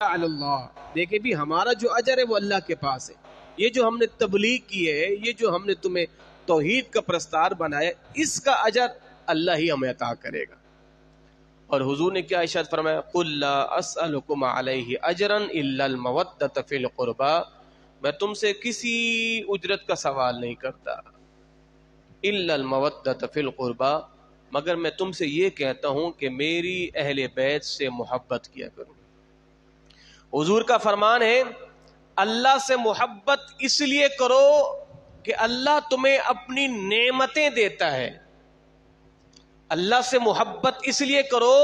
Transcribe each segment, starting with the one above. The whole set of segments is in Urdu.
اللہ، دیکھیں بھی ہمارا جو اجر ہے وہ اللہ کے پاس ہے. یہ جو ہم نے تبلیغ کی ہے، یہ جو ہم نے تمہیں توحید کا پرستار بنایا، اس کا اجر اللہ ہی ہمیں عطا کرے گا. اور حضور نے کیا ارشاد فرمایا؟ قل لا اسألکم علیہ اجرا الا المودۃ فی القربى، میں تم سے کسی اجرت کا سوال نہیں کرتا، الا المودۃ فی القربى، مگر میں تم سے یہ کہتا ہوں کہ میری اہل بیت سے محبت کیا کرو. حضور کا فرمان ہے اللہ سے محبت اس لیے کرو کہ اللہ تمہیں اپنی نعمتیں دیتا ہے. اللہ سے محبت اس لیے کرو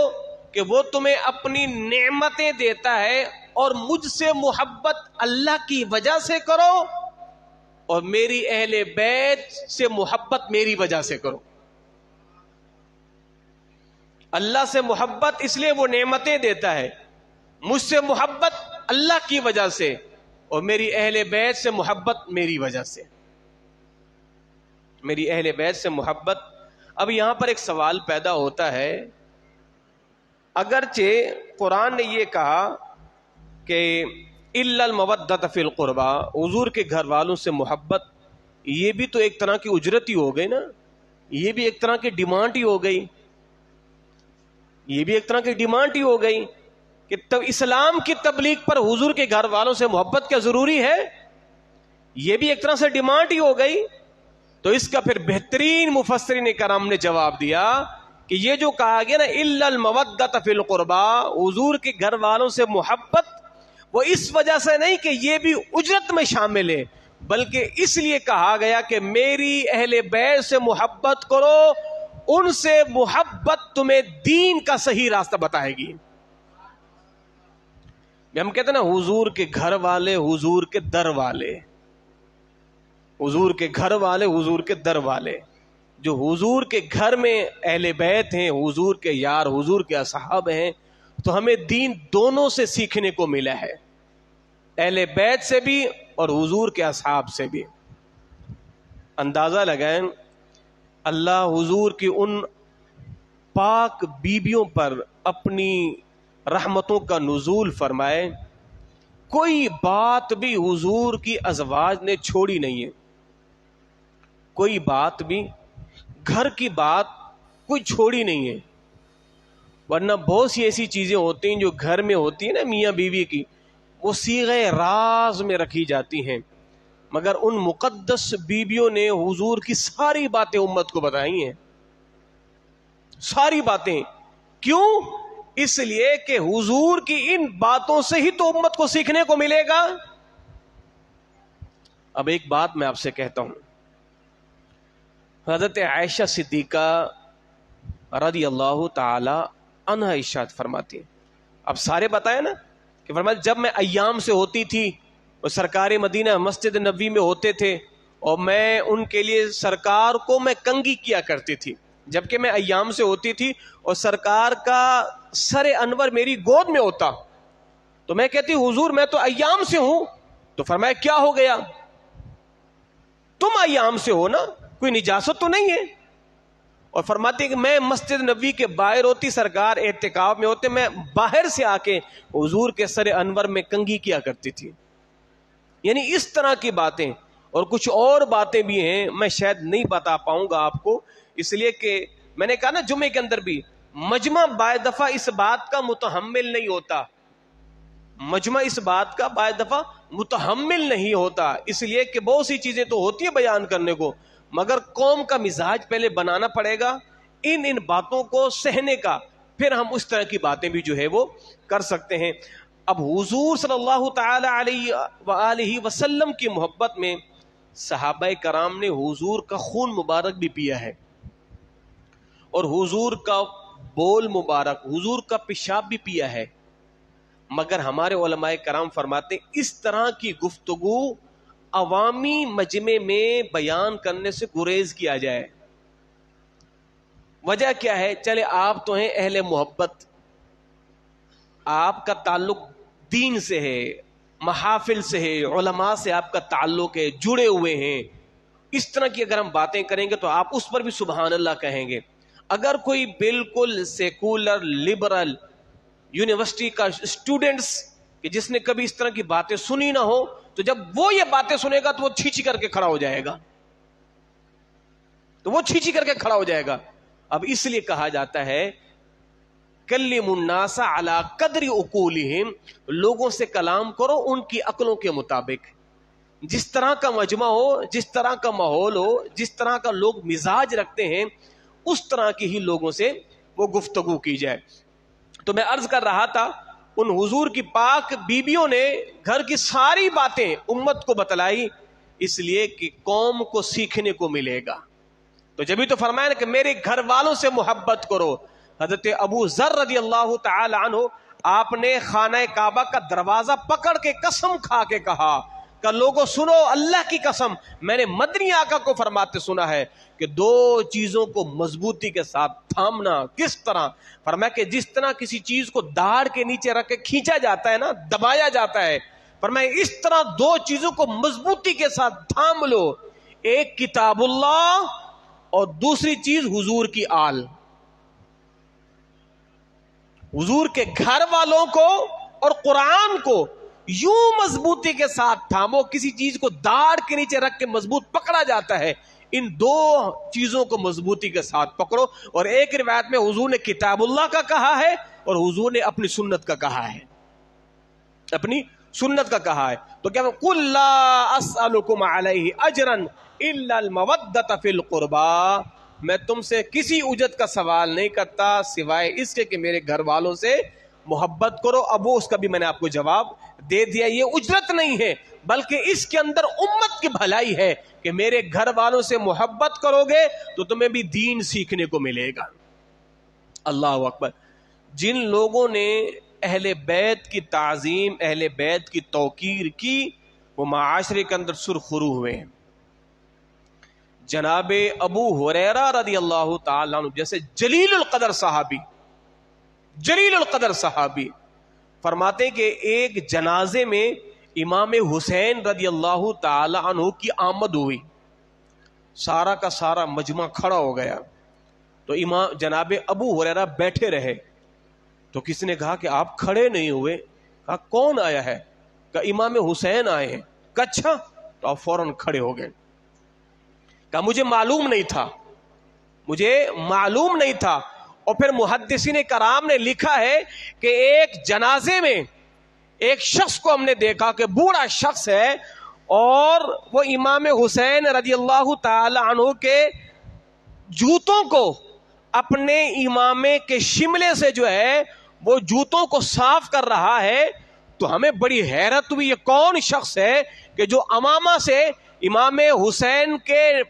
کہ وہ تمہیں اپنی نعمتیں دیتا ہے، اور مجھ سے محبت اللہ کی وجہ سے کرو، اور میری اہل بیت سے محبت میری وجہ سے کرو. اللہ سے محبت اس لیے وہ نعمتیں دیتا ہے، مجھ سے محبت اللہ کی وجہ سے، اور میری اہل بیت سے محبت میری وجہ سے، میری اہل بیت سے محبت. اب یہاں پر ایک سوال پیدا ہوتا ہے، اگرچہ قرآن نے یہ کہا کہ الا المودۃ فی القربى، حضور کے گھر والوں سے محبت، یہ بھی تو ایک طرح کی اجرت ہی ہو گئی نا، یہ بھی ایک طرح کی ڈیمانڈ ہی ہو گئی، یہ بھی ایک طرح کی ڈیمانڈ ہی ہو گئی کہ تب اسلام کی تبلیغ پر حضور کے گھر والوں سے محبت کیا ضروری ہے؟ یہ بھی ایک طرح سے ڈیمانڈ ہی ہو گئی. تو اس کا پھر بہترین مفسرین کرام نے جواب دیا کہ یہ جو کہا گیا نا الا المودۃ فی القربى، حضور کے گھر والوں سے محبت، وہ اس وجہ سے نہیں کہ یہ بھی اجرت میں شامل ہے، بلکہ اس لیے کہا گیا کہ میری اہل بیت سے محبت کرو، ان سے محبت تمہیں دین کا صحیح راستہ بتائے گی. ہم کہتے ہیں نا حضور کے گھر والے، حضور کے در والے، حضور کے گھر والے، حضور کے در والے. جو حضور کے گھر میں اہل بیت ہیں، حضور کے یار، حضور کے اصحاب ہیں، تو ہمیں دین دونوں سے سیکھنے کو ملا ہے، اہل بیت سے بھی اور حضور کے اصحاب سے بھی. اندازہ لگائیں اللہ حضور کی ان پاک بیبیوں پر اپنی رحمتوں کا نزول فرمائے، کوئی بات بھی حضور کی ازواج نے چھوڑی نہیں ہے، کوئی بات بھی، گھر کی بات کوئی چھوڑی نہیں ہے. ورنہ بہت سی ایسی چیزیں ہوتی ہیں جو گھر میں ہوتی ہیں نا میاں بیوی کی، وہ صیغہ راز میں رکھی جاتی ہیں، مگر ان مقدس بیویوں نے حضور کی ساری باتیں امت کو بتائی ہیں، ساری باتیں. کیوں؟ اس لیے کہ حضور کی ان باتوں سے ہی تو امت کو سیکھنے کو ملے گا. اب ایک بات میں آپ سے کہتا ہوں، حضرت عائشہ صدیقہ رضی اللہ تعالی عنہ ارشاد فرماتی ہیں، اب سارے بتائے نا کہ فرمایا جب میں ایام سے ہوتی تھی اور سرکار مدینہ مسجد نبوی میں ہوتے تھے، اور میں ان کے لیے سرکار کو میں کنگھی کیا کرتی تھی، جبکہ میں ایام سے ہوتی تھی اور سرکار کا سر انور میری گود میں ہوتا، تو میں کہتی حضور میں تو ایام سے ہوں. تو فرمایا کیا ہو گیا؟ تم ایام سے ہو نا، کوئی نجاست تو نہیں ہے. اور فرماتے کہ میں مسجد نبوی کے باہر ہوتی، سرکار اعتکاف میں ہوتے، میں باہر سے آ کے حضور کے سر انور میں کنگھی کیا کرتی تھی. یعنی اس طرح کی باتیں، اور کچھ اور باتیں بھی ہیں میں شاید نہیں بتا پاؤں گا آپ کو، اس لیے کہ میں نے کہا نا جمعے کے اندر بھی، مجمع بعض دفعہ اس بات کا متحمل نہیں ہوتا، مجمع اس بات کا بعض دفعہ متحمل نہیں ہوتا، اس لیے کہ بہت سی چیزیں تو ہوتی ہیں بیان کرنے کو، مگر قوم کا مزاج پہلے بنانا پڑے گا ان باتوں کو سہنے کا، پھر ہم اس طرح کی باتیں بھی جو ہے وہ کر سکتے ہیں. اب حضور صلی اللہ تعالی علیہ وآلہ وسلم کی محبت میں صحابہ کرام نے حضور کا خون مبارک بھی پیا ہے، اور حضور کا بول مبارک، حضور کا پیشاب بھی پیا ہے، مگر ہمارے علماء کرام فرماتے ہیں اس طرح کی گفتگو عوامی مجمع میں بیان کرنے سے گریز کیا جائے. وجہ کیا ہے؟ چلے آپ تو ہیں اہل محبت، آپ کا تعلق دین سے ہے، محافل سے ہے، علماء سے آپ کا تعلق ہے، جڑے ہوئے ہیں، اس طرح کی اگر ہم باتیں کریں گے تو آپ اس پر بھی سبحان اللہ کہیں گے. اگر کوئی بالکل سیکولر لبرل یونیورسٹی کا اسٹوڈنٹس کہ جس نے کبھی اس طرح کی باتیں سنی نہ ہو تو جب وہ یہ باتیں سنے گا تو وہ چھیچی کر کے کھڑا ہو جائے گا، اب اس لیے کہا جاتا ہے کلم الناس علی قدر عقولہم، لوگوں سے کلام کرو ان کی عقلوں کے مطابق، جس طرح کا مجمع ہو، جس طرح کا ماحول ہو، جس طرح کا لوگ مزاج رکھتے ہیں اس طرح کی ہی لوگوں سے وہ گفتگو کی جائے۔ تو میں عرض کر رہا تھا ان حضور کی پاک بیویوں نے گھر کی ساری باتیں امت کو بتلائی، اس لیے کہ قوم کو سیکھنے کو ملے گا۔ تو جبھی تو فرمایا نا کہ میرے گھر والوں سے محبت کرو۔ حضرت ابو ذر رضی اللہ تعالی عنہ، آپ نے خانہ کعبہ کا دروازہ پکڑ کے قسم کھا کے کہا کہ لوگوں سنو، اللہ کی قسم میں نے مدنی آقا کو فرماتے سنا ہے کہ دو چیزوں کو مضبوطی کے ساتھ تھامنا۔ کس طرح؟ فرمایا کہ جس طرح کسی چیز کو داڑھ کے نیچے رکھ کے کھینچا جاتا ہے نا، دبایا جاتا ہے، فرمایا اس طرح دو چیزوں کو مضبوطی کے ساتھ تھام لو، ایک کتاب اللہ اور دوسری چیز حضور کی آل، حضور کے گھر والوں کو اور قرآن کو یوں مضبوطی کے ساتھ تھامو۔ کسی چیز کو داڑھ کے نیچے رکھ کے مضبوط پکڑا جاتا ہے، ان دو چیزوں کو مضبوطی کے ساتھ پکڑو۔ اور ایک روایت میں حضور نے کتاب اللہ کا کہا ہے اور حضور نے اپنی سنت کا کہا ہے، اپنی سنت کا کہا ہے۔ تو کیا قل لا اسألکم علیہ اجرا الا المودۃ فی القربى، میں تم سے کسی اجرت کا سوال نہیں کرتا سوائے اس کے کہ میرے گھر والوں سے محبت کرو۔ اب وہ اس کا بھی میں نے آپ کو جواب دے دیا، یہ اجرت نہیں ہے بلکہ اس کے اندر امت کی بھلائی ہے کہ میرے گھر والوں سے محبت کرو گے تو تمہیں بھی دین سیکھنے کو ملے گا۔ اللہ اکبر۔ جن لوگوں نے اہل بیت کی تعظیم، اہل بیت کی توقیر کی، وہ معاشرے کے اندر سرخرو ہوئے ہیں۔ جناب ابو ہریرہ رضی اللہ تعالیٰ عنہ جیسے جلیل القدر صحابی فرماتے ہیں کہ ایک جنازے میں امام حسین رضی اللہ تعالی عنہ کی آمد ہوئی، سارا کا سارا مجمع کھڑا ہو گیا، تو امام جناب ابو ہریرہ بیٹھے رہے، تو کسی نے کہا کہ آپ کھڑے نہیں ہوئے؟ کہا کون آیا ہے؟ کہا امام حسین آئے ہیں۔ کہا اچھا، تو آپ فوراً کھڑے ہو گئے۔ کہا مجھے معلوم نہیں تھا۔ اور پھر محدثین کرام نے لکھا ہے کہ ایک جنازے میں ایک شخص کو ہم نے دیکھا کہ بوڑھا شخص ہے اور وہ امام حسین رضی اللہ تعالی عنہ کے جوتوں کو اپنے امامے کے شملے سے جو ہے وہ جوتوں کو صاف کر رہا ہے۔ تو ہمیں بڑی حیرت ہوئی، یہ کون شخص ہے کہ جو امامہ سے امام حسین کے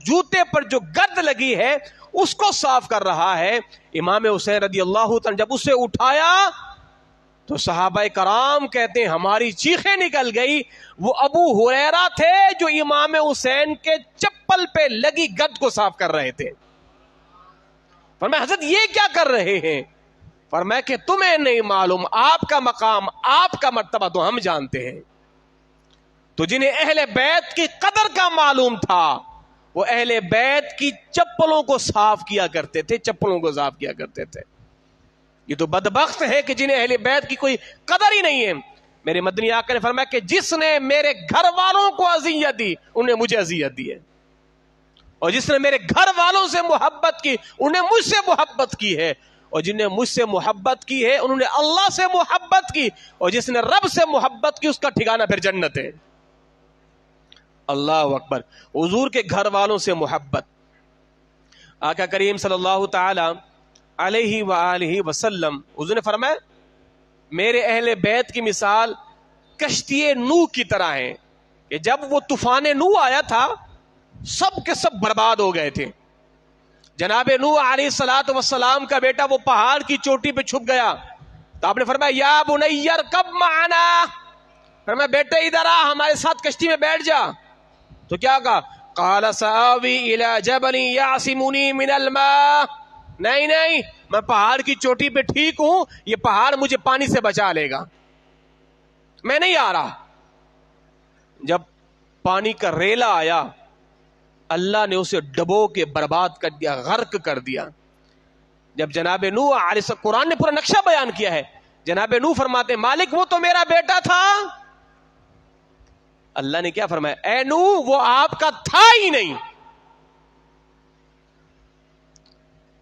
جوتے پر جو گرد لگی ہے اس کو صاف کر رہا ہے۔ امام حسین رضی اللہ تعالی جب اسے اٹھایا تو صحابہ کرام کہتے ہیں ہماری چیخیں نکل گئی۔ وہ ابو ہریرہ تھے جو امام حسین کے چپل پہ لگی گرد کو صاف کر رہے تھے۔ فرمایا حضرت یہ کیا کر رہے ہیں؟ فرمایا کہ تمہیں نہیں معلوم، آپ کا مقام، آپ کا مرتبہ تو ہم جانتے ہیں۔ تو جنہیں اہل بیت کی قدر کا معلوم تھا وہ اہل بیت کی چپلوں کو صاف کیا کرتے تھے، یہ تو بدبخت ہے کہ جنہیں اہل بیت کی کوئی قدر ہی نہیں ہے۔ میرے مدنی آقا نے فرمایا کہ جس نے میرے گھر والوں کو اذیت دی انہیں مجھے اذیت دی ہے، اور جس نے میرے گھر والوں سے محبت کی انہیں مجھ سے محبت کی ہے، اور جن نے مجھ سے محبت کی ہے انہوں نے اللہ سے محبت کی، اور جس نے رب سے محبت کی اس کا ٹھکانہ پھر جنت ہے۔ اللہ اکبر۔ حضور کے گھر والوں سے محبت۔ آقا کریم صلی اللہ تعالی علیہ وآلہ وسلم حضور نے فرمایا میرے اہل بیت کی مثال کشتی نوح کی طرح ہے کہ جب وہ طوفان نوح آیا تھا سب کے سب برباد ہو گئے تھے۔ جناب نوح علیہ الصلوۃ والسلام کا بیٹا وہ پہاڑ کی چوٹی پہ چھپ گیا، تو آپ نے فرمایا یا بنی ارکب معنا، فرمایا بیٹے ادھر آ ہمارے ساتھ کشتی میں بیٹھ جا۔ تو کیا کہا؟ قال سآوی الی جبل یعصمنی من الماء، نہیں میں پہاڑ کی چوٹی پہ ٹھیک ہوں، یہ پہاڑ مجھے پانی سے بچا لے گا، میں نہیں آ رہا۔ جب پانی کا ریلا آیا اللہ نے اسے ڈبو کے برباد کر دیا، غرق کر دیا۔ جب جناب نوح علیہ السلام، قرآن نے پورا نقشہ بیان کیا ہے، جناب نوح فرماتے ہیں مالک وہ تو میرا بیٹا تھا. اللہ نے کیا فرمایا؟ اے نوح وہ آپ کا تھا ہی نہیں.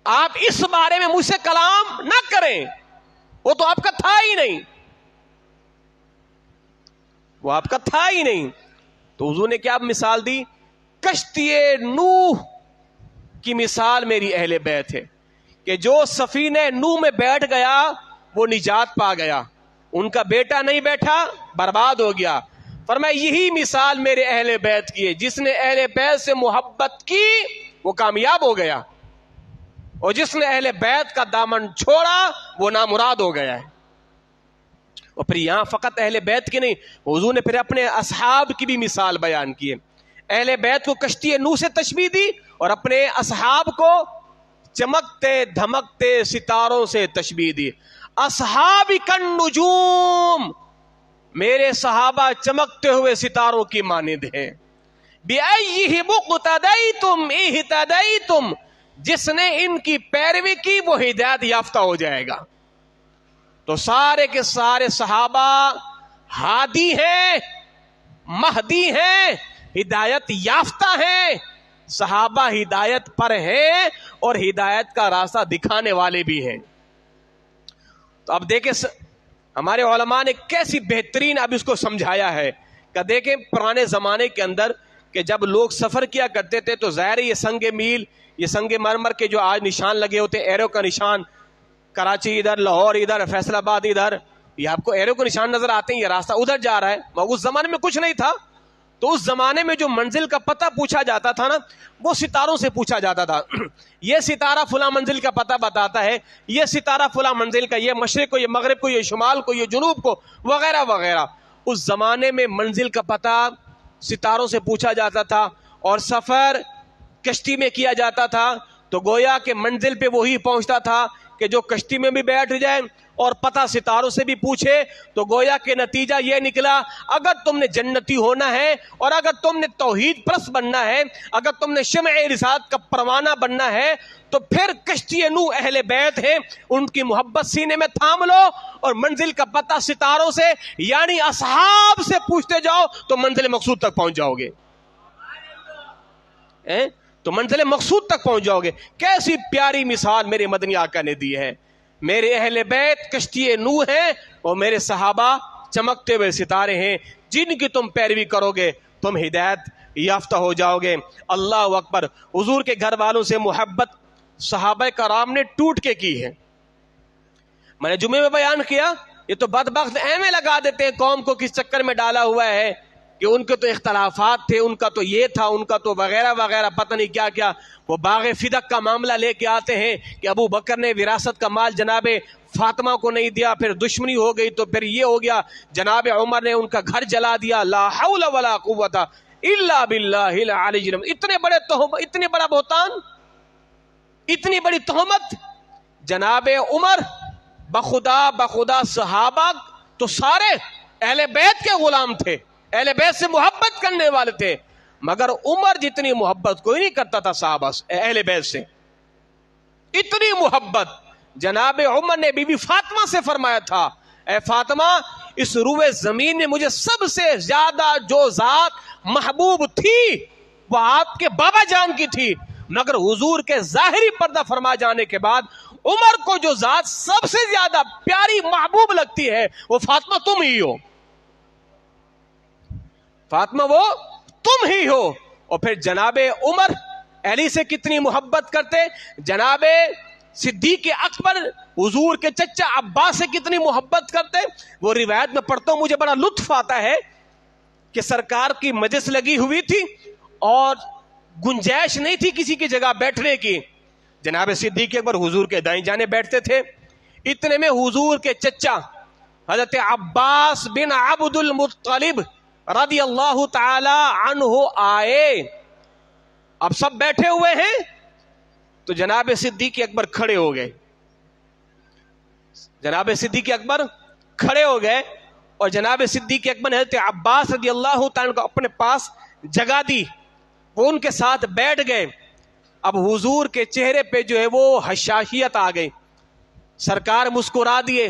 آپ اس بارے میں مجھ سے کلام نہ کریں, وہ تو آپ کا تھا ہی نہیں, وہ آپ کا تھا ہی نہیں. تو حضور نے کیا مثال دی؟ کشتی نوح کی مثال میری اہل بیت ہے کہ جو سفینہ نوح میں بیٹھ گیا وہ نجات پا گیا, ان کا بیٹا نہیں بیٹھا برباد ہو گیا. فرمایا یہی مثال میرے اہل بیت کی ہے, جس نے اہل بیت سے محبت کی وہ کامیاب ہو گیا, اور جس نے اہل بیت کا دامن چھوڑا وہ نامراد ہو گیا ہے. اور پھر یہاں فقط اہل بیت کی نہیں, حضور نے پھر اپنے اصحاب کی بھی مثال بیان کی ہے. اہل بیت کو کشتی نوح سے تشبیہ دی اور اپنے اصحاب کو چمکتے دھمکتے ستاروں سے تشبیہ دی. اصحاب کالنجوم, میرے صحابہ چمکتے ہوئے ستاروں کی مانند ہیں. بِأَيِّهِمُ اقْتَدَيْتُمْ اهْتَدَيْتُمْ, جس نے ان کی پیروی کی وہ ہدایت یافتہ ہو جائے گا. تو سارے کے سارے صحابہ ہادی ہیں, مہدی ہیں, ہدایت یافتہ ہیں. صحابہ ہدایت پر ہیں اور ہدایت کا راستہ دکھانے والے بھی ہیں. تو اب دیکھیں ہمارے علماء نے کیسی بہترین اب اس کو سمجھایا ہے کہ دیکھیں پرانے زمانے کے اندر کہ جب لوگ سفر کیا کرتے تھے تو ظاہر یہ سنگ میل, یہ سنگ مرمر کے جو آج نشان لگے ہوتے, ایرو کا نشان, کراچی ادھر, لاہور ادھر, فیصل آباد ادھر, یہ آپ کو ایرو کے نشان نظر آتے ہیں, یہ راستہ ادھر جا رہا ہے. اس زمانے میں کچھ نہیں تھا, تو اس زمانے میں جو منزل کا پتہ پوچھا جاتا تھا نا وہ ستاروں سے پوچھا جاتا تھا. یہ ستارہ فلاں منزل کا پتہ بتاتا ہے, یہ ستارہ فلاں منزل کا, یہ مشرق کو, یہ مغرب کو, یہ شمال کو, یہ جنوب کو, وغیرہ وغیرہ. اس زمانے میں منزل کا پتہ ستاروں سے پوچھا جاتا تھا اور سفر کشتی میں کیا جاتا تھا. تو گویا کہ منزل پہ وہی پہنچتا تھا کہ جو کشتی میں بھی بیٹھ جائے اور پتہ ستاروں سے بھی پوچھے. تو گویا کہ نتیجہ یہ نکلا, اگر تم نے جنتی ہونا ہے اور اگر تم نے توحید پرست بننا ہے, اگر تم نے شمع رسالت کا پروانہ بننا ہے, تو پھر کشتی نوح اہل بیت ہے, ان کی محبت سینے میں تھام لو اور منزل کا پتہ ستاروں سے یعنی اصحاب سے پوچھتے جاؤ تو منزل مقصود تک پہنچ جاؤ گے. تو منزل مقصود تک پہنچ جاؤ گے. کیسی پیاری مثال میرے مدنی آقا نے دی ہے. میرے اہل بیت کشتی نوح ہیں اور میرے صحابہ چمکتے ہوئے ستارے ہیں, جن کی تم پیروی کرو گے تم ہدایت یافتہ ہو جاؤ گے. اللہ اکبر. حضور کے گھر والوں سے محبت صحابہ کرام نے ٹوٹ کے کی ہے. میں نے جمعے میں بیان کیا, یہ تو بدبخت ایویں لگا دیتے ہیں قوم کو کس چکر میں ڈالا ہوا ہے کہ ان کے تو اختلافات تھے, ان کا تو یہ تھا, ان کا تو وغیرہ وغیرہ, پتہ نہیں کیا کیا. وہ باغ فدق کا معاملہ لے کے آتے ہیں کہ ابو بکر نے وراثت کا مال جناب فاطمہ کو نہیں دیا, پھر دشمنی ہو گئی تو پھر یہ ہو گیا, جناب عمر نے ان کا گھر جلا دیا. لا حول ولا قوت الا باللہ العلی العظیم. اتنے بڑا بہتان, اتنی بڑی تہمت. جناب عمر بخدا صحابہ تو سارے اہل بیت کے غلام تھے, اہل بیت سے محبت کرنے والے تھے, مگر عمر جتنی محبت کوئی نہیں کرتا تھا صحابہ اہل بیت سے. اتنی محبت جناب عمر نے بی بی فاطمہ سے فرمایا تھا, اے فاطمہ اس روئے زمین میں مجھے سب سے زیادہ جو ذات محبوب تھی وہ آپ کے بابا جان کی تھی, مگر حضور کے ظاہری پردہ فرما جانے کے بعد عمر کو جو ذات سب سے زیادہ پیاری محبوب لگتی ہے وہ فاطمہ تم ہی ہو. فاطمہ وہ تم ہی ہو. اور پھر جناب عمر علی سے کتنی محبت کرتے, جناب صدیق اکبر حضور کے چچا عباس سے کتنی محبت کرتے. وہ روایت میں پڑھتا ہوں, مجھے بڑا لطف آتا ہے کہ سرکار کی مجلس لگی ہوئی تھی اور گنجائش نہیں تھی کسی کی جگہ بیٹھنے کی. جناب صدیق اکبر حضور کے دائیں جانے بیٹھتے تھے. اتنے میں حضور کے چچا حضرت عباس بن عبد المطلب رضی اللہ تعالی عنہ آئے. اب سب بیٹھے ہوئے ہیں تو جناب صدیق اکبر کھڑے ہو گئے. جناب صدیق اکبر کھڑے ہو گئے اور جناب صدیق اکبر نے حضرت عباس رضی اللہ تعالی کو اپنے پاس جگہ دی, وہ ان کے ساتھ بیٹھ گئے. اب حضور کے چہرے پہ جو ہے وہ حشاشیت آ گئی, سرکار مسکرا دیے.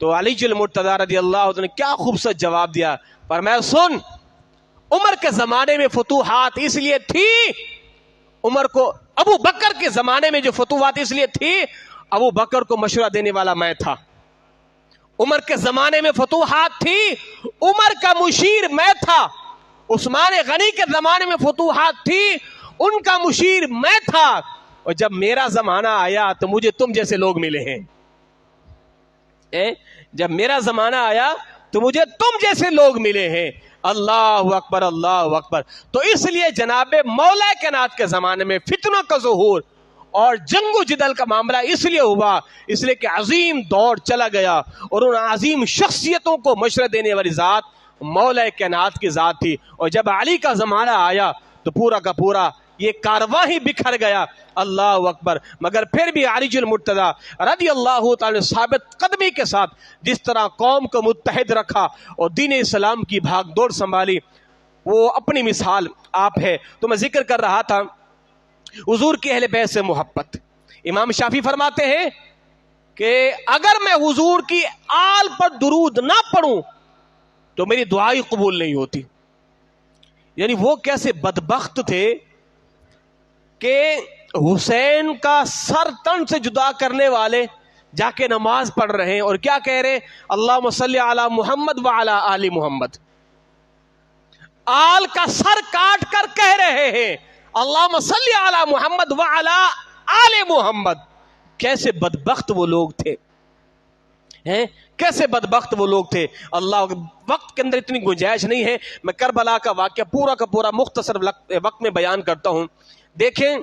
تو علی المرتضیٰ رضی اللہ عنہ نے کیا خوبصورت جواب دیا، فرمایا سن، عمر کے زمانے میں فتوحات اس لیے تھی، عمر کو ابو بکر کے زمانے میں جو فتوحات اس لیے تھی، ابو بکر کو مشورہ دینے والا میں تھا۔ عمر کے زمانے میں فتوحات تھی، عمر کا مشیر میں تھا۔ عثمان غنی کے زمانے میں فتوحات تھی، ان کا مشیر میں تھا۔ اور جب میرا زمانہ آیا تو مجھے تم جیسے لوگ ملے ہیں۔ جب میرا زمانہ آیا تو مجھے تم جیسے لوگ ملے ہیں۔ اللہ اکبر، اللہ اکبر۔ تو اس لیے جناب مولا کائنات کے زمانے میں فتنوں کا ظہور اور جنگ و جدل کا معاملہ اس لیے ہوا، اس لیے کہ عظیم دور چلا گیا اور ان عظیم شخصیتوں کو مشورہ دینے والی ذات مولا کائنات کی ذات تھی۔ اور جب علی کا زمانہ آیا تو پورا کا پورا یہ کارواں ہی بکھر گیا۔ اللہ اکبر۔ مگر پھر بھی علی المرتضیٰ رضی اللہ تعالی ثابت قدمی کے ساتھ جس طرح قوم کو متحد رکھا اور دین اسلام کی بھاگ دوڑ سنبھالی، وہ اپنی مثال آپ ہے۔ تو میں ذکر کر رہا تھا حضور کی اہل بیت سے محبت۔ امام شافعی فرماتے ہیں کہ اگر میں حضور کی آل پر درود نہ پڑھوں تو میری دعائی قبول نہیں ہوتی۔ یعنی وہ کیسے بدبخت تھے کہ حسین کا سر تن سے جدا کرنے والے جا کے نماز پڑھ رہے ہیں اور کیا کہہ رہے ہیں، اللہم صلی علی محمد وعلی آل محمد۔ آل کا سر کاٹ کر کہہ رہے ہیں اللہم صلی علی محمد وعلی آل محمد۔ کیسے بدبخت وہ لوگ تھے، کیسے بدبخت وہ لوگ تھے۔ اللہ، وقت کے اندر اتنی گنجائش نہیں ہے، میں کربلا کا واقعہ پورا کا پورا مختصر وقت میں بیان کرتا ہوں۔ دیکھیں،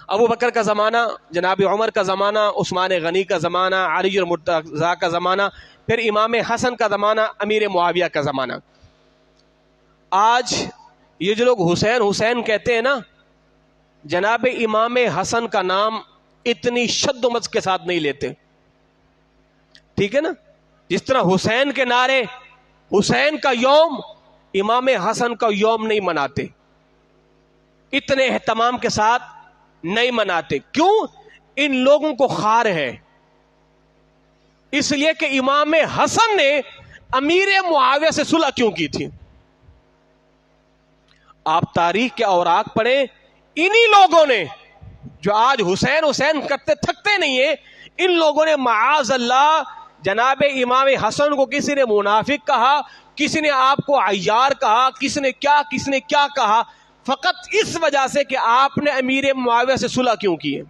ابو بکر کا زمانہ، جناب عمر کا زمانہ، عثمان غنی کا زمانہ، علی المرتضیٰ کا زمانہ، پھر امام حسن کا زمانہ، امیر معاویہ کا زمانہ۔ آج یہ جو لوگ حسین حسین کہتے ہیں نا، جناب امام حسن کا نام اتنی شد و مز کے ساتھ نہیں لیتے، ٹھیک ہے نا؟ جس طرح حسین کے نعرے، حسین کا یوم، امام حسن کا یوم نہیں مناتے، اتنے اہتمام کے ساتھ نہیں مناتے۔ کیوں؟ ان لوگوں کو خار ہے، اس لیے کہ امام حسن نے امیر معاویہ سے صلح کیوں کی تھی۔ آپ تاریخ کے اوراق پڑھیں، انہی لوگوں نے جو آج حسین حسین کرتے تھکتے نہیں ہیں، ان لوگوں نے معاذ اللہ جناب امام حسن کو کسی نے منافق کہا، کسی نے آپ کو عیار کہا، کسی نے کیا کہا، فقط اس وجہ سے کہ آپ نے امیر معاویہ سے صلح کیوں کی ہے۔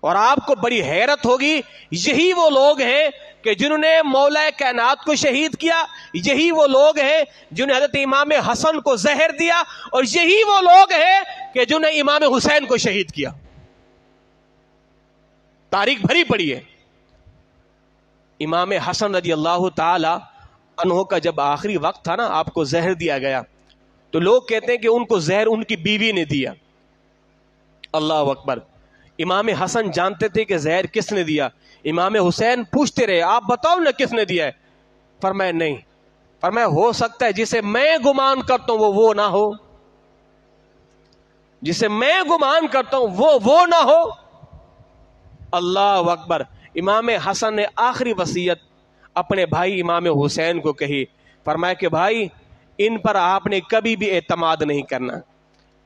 اور آپ کو بڑی حیرت ہوگی، یہی وہ لوگ ہیں کہ جنہوں نے مولا کائنات کو شہید کیا، یہی وہ لوگ ہیں جنہوں نے حضرت امام حسن کو زہر دیا، اور یہی وہ لوگ ہیں کہ جنہوں نے امام حسین کو شہید کیا۔ تاریخ بھری پڑی ہے۔ امام حسن رضی اللہ تعالی عنہ کا جب آخری وقت تھا نا، آپ کو زہر دیا گیا، تو لوگ کہتے ہیں کہ ان کو زہر ان کی بیوی نے دیا۔ اللہ اکبر۔ امام حسن جانتے تھے کہ زہر کس نے دیا۔ امام حسین پوچھتے رہے، آپ بتاؤ نا کس نے دیا ہے؟ فرمایا نہیں، فرمایا ہو سکتا ہے جسے میں گمان کرتا ہوں وہ نہ ہو، جسے میں گمان کرتا ہوں وہ نہ ہو۔ اللہ اکبر۔ امام حسن نے آخری وصیت اپنے بھائی امام حسین کو کہی، فرمایا کہ بھائی ان پر آپ نے کبھی بھی اعتماد نہیں کرنا،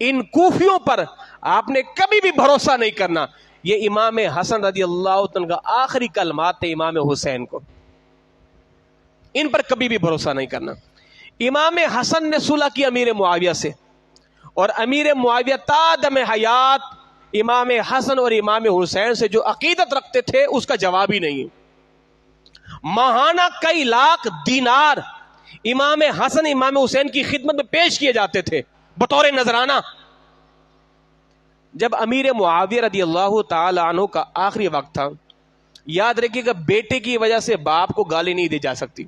ان کوفیوں پر آپ نے کبھی بھی بھروسہ نہیں کرنا۔ یہ امام حسن رضی اللہ عنہ کا آخری کلمات تھے امام حسین کو، ان پر کبھی بھی بھروسہ نہیں کرنا۔ امام حسن نے صلح کی امیر معاویہ سے، اور امیر معاویہ تا دم حیات امام حسن اور امام حسین سے جو عقیدت رکھتے تھے اس کا جواب ہی نہیں۔ ماہانہ کئی لاکھ دینار امام حسن امام حسین کی خدمت میں پیش کیے جاتے تھے بطور نذرانہ۔ جب امیر معاویہ رضی اللہ تعالی عنہ کا آخری وقت تھا، یاد رکھیے کہ بیٹے کی وجہ سے باپ کو گالی نہیں دی جا سکتی۔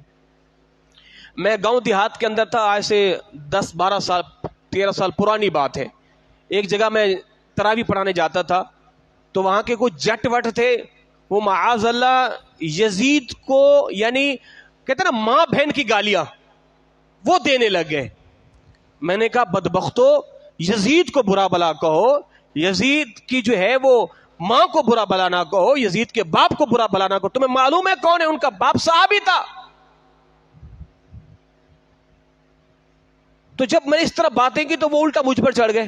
میں گاؤں دیہات کے اندر تھا، آج سے 10-12 سال 13 سال پرانی بات ہے۔ ایک جگہ میں تراویح پڑھانے جاتا تھا، تو وہاں کے کچھ جٹ وٹ تھے، وہ معاذ اللہ یزید کو، یعنی کہتے نا ماں بہن کی گالیاں وہ دینے لگ گئے۔ میں نے کہا بدبختو، یزید کو برا بلا کہو، یزید کی جو ہے وہ ماں کو برا بلا نہ کہو, یزید کے باپ کو برا بلا نہ کہو. تمہیں معلوم ہے کون ہے؟ ان کا باپ صحابی تھا. تو جب میں نے اس طرح باتیں کی تو وہ الٹا مجھ پر چڑھ گئے,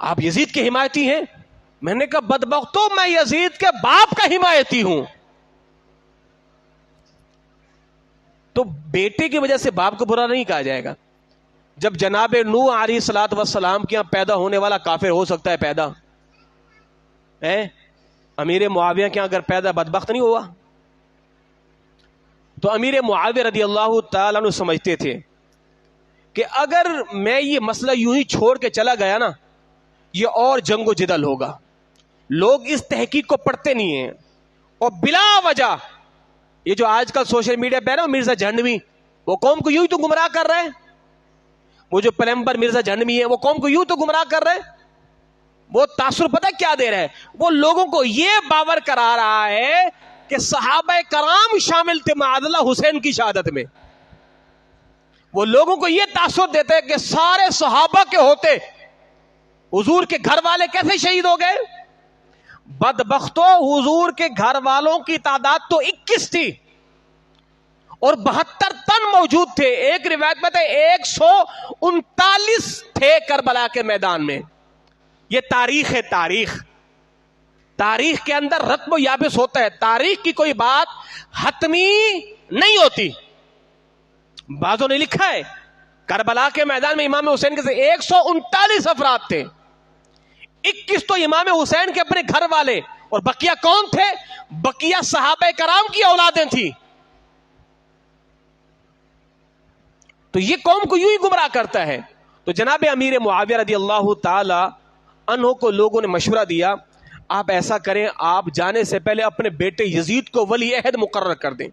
آپ یزید کے حمایتی ہیں. میں نے کہا بدبختو, میں یزید کے باپ کا حمایتی ہوں. تو بیٹے کی وجہ سے باپ کو برا نہیں کہا جائے گا. جب جناب نوح علیہ الصلوۃ والسلام کے یہاں پیدا ہونے والا کافر ہو سکتا ہے پیدا ہے, امیر معاویہ کے یہاں اگر پیدا بدبخت نہیں ہوا. تو امیر معاویہ رضی اللہ تعالیٰ عنہ سمجھتے تھے کہ اگر میں یہ مسئلہ یوں ہی چھوڑ کے چلا گیا نا, یہ اور جنگ و جدل ہوگا. لوگ اس تحقیق کو پڑھتے نہیں ہیں, اور بلا وجہ یہ جو آج کل سوشل میڈیا پہ ہے نا مرزا جھنڈوی, وہ قوم کو یوں ہی تو گمراہ کر رہے ہیں. وہ جو پلمبر مرزا جھنڈوی ہے وہ قوم کو یوں تو گمراہ کر رہے ہیں. وہ تاثر پتہ کیا دے رہا ہے؟ وہ لوگوں کو یہ باور کرا رہا ہے کہ صحابہ کرام شامل تھے معاذ اللہ حسین کی شہادت میں. وہ لوگوں کو یہ تاثر دیتے کہ سارے صحابہ کے ہوتے حضور کے گھر والے کیسے شہید ہو گئے؟ بدبختو, حضور کے گھر والوں کی تعداد تو 21 تھی اور 72 تن موجود تھے. ایک روایت میں تھے 139 تھے کربلا کے میدان میں. یہ تاریخ ہے, تاریخ کے اندر رتب و یابس ہوتا ہے. تاریخ کی کوئی بات حتمی نہیں ہوتی. بعضوں نے لکھا ہے کربلا کے میدان میں امام حسین کے 139 افراد تھے. 21 تو امام حسین کے اپنے گھر والے, اور بقیہ کون تھے؟ بقیہ صحابہ کرام کی اولادیں تھیں. تو یہ قوم کو یوں ہی گمراہ کرتا ہے. تو جناب امیر معاویہ رضی اللہ تعالی عنہ کو لوگوں نے مشورہ دیا, آپ ایسا کریں, آپ جانے سے پہلے اپنے بیٹے یزید کو ولی عہد مقرر کر دیں.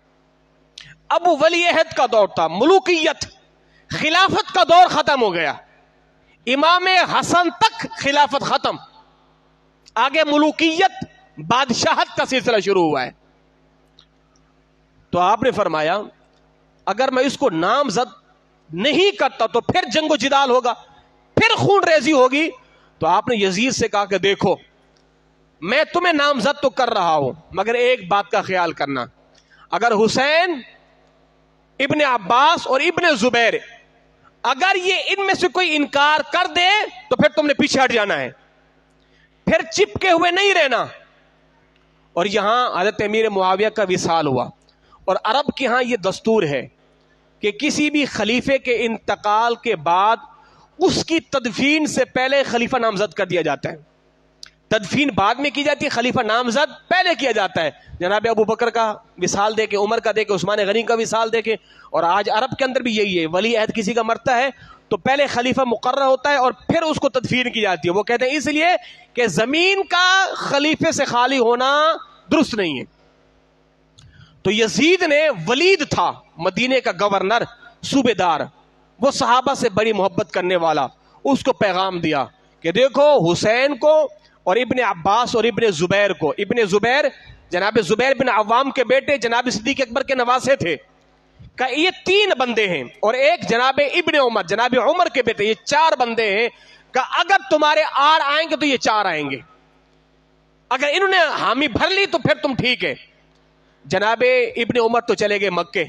اب وہ ولی عہد کا دور تھا, ملوکیت خلافت کا دور ختم ہو گیا. امام حسن تک خلافت ختم, آگے ملوکیت بادشاہت کا سلسلہ شروع ہوا ہے. تو آپ نے فرمایا اگر میں اس کو نامزد نہیں کرتا تو پھر جنگ و جدال ہوگا, پھر خون ریزی ہوگی. تو آپ نے یزید سے کہا کہ دیکھو میں تمہیں نامزد تو کر رہا ہوں, مگر ایک بات کا خیال کرنا, اگر حسین, ابن عباس اور ابن زبیر اگر یہ ان میں سے کوئی انکار کر دے تو پھر تم نے پیچھے ہٹ جانا ہے, پھر چپکے ہوئے نہیں رہنا. اور یہاں حضرت امیر معاویہ کا وصال ہوا, اور عرب کے ہاں یہ دستور ہے کہ کسی بھی خلیفے کے انتقال کے بعد اس کی تدفین سے پہلے خلیفہ نامزد کر دیا جاتا ہے. تدفین بعد میں کی جاتی ہے, خلیفہ نامزد پہلے کیا جاتا ہے. جناب ابو بکر کا وصال دے کے, عمر کا دے کے, عثمان غنی کا وصال دے کے, اور آج عرب کے اندر بھی یہی ہے, ولی عہد کسی کا مرتا ہے تو پہلے خلیفہ مقرر ہوتا ہے اور پھر اس کو تدفین کی جاتی ہے. وہ کہتے ہیں اس لیے کہ زمین کا خلیفے سے خالی ہونا درست نہیں ہے. تو یزید نے, ولید تھا مدینے کا گورنر, صوبے دار, وہ صحابہ سے بڑی محبت کرنے والا, اس کو پیغام دیا کہ دیکھو حسین کو اور ابن عباس اور ابن زبیر کو, ابن زبیر جناب زبیر بن عوام کے بیٹے جناب صدیق اکبر کے نواسے تھے, کہ یہ 3 بندے ہیں, اور ایک جناب ابن عمر جناب عمر کے بیٹے, یہ 4 بندے ہیں, کہ اگر تمہارے آڑ آئیں گے تو یہ 4 آئیں گے, اگر انہوں نے حامی بھر لی تو پھر تم ٹھیک ہے. جناب ابن عمر تو چلے گئے مکے,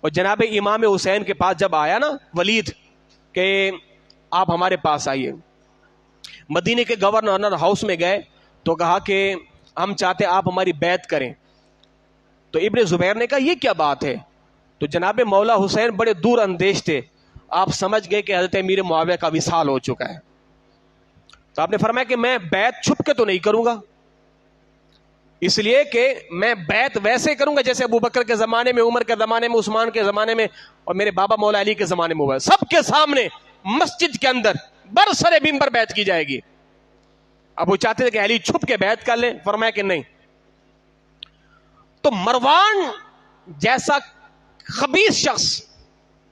اور جناب امام حسین کے پاس جب آیا نا ولید کہ آپ ہمارے پاس آئیے, مدینے کے گورنر ہاؤس میں گئے تو کہا کہ ہم چاہتے آپ ہماری بیعت کریں. تو ابن زبیر نے کہا یہ کیا بات ہے؟ تو جناب مولا حسین بڑے دور اندیش تھے, آپ سمجھ گئے کہ حضرت امیر معاویہ کا وصال ہو چکا ہے. تو آپ نے فرمایا کہ میں بیعت چھپ کے تو نہیں کروں گا, اس لیے کہ میں بیعت ویسے کروں گا جیسے ابو بکر کے زمانے میں, عمر کے زمانے میں, عثمان کے زمانے میں, اور میرے بابا مولا علی کے زمانے میں ہوا. سب کے سامنے مسجد کے اندر برسر منبر بیعت کی جائے گی. اب وہ چاہتے تھے کہ علی چھپ کے بیعت کر لیں, فرمایا کہ نہیں. تو مروان جیسا خبیث شخص,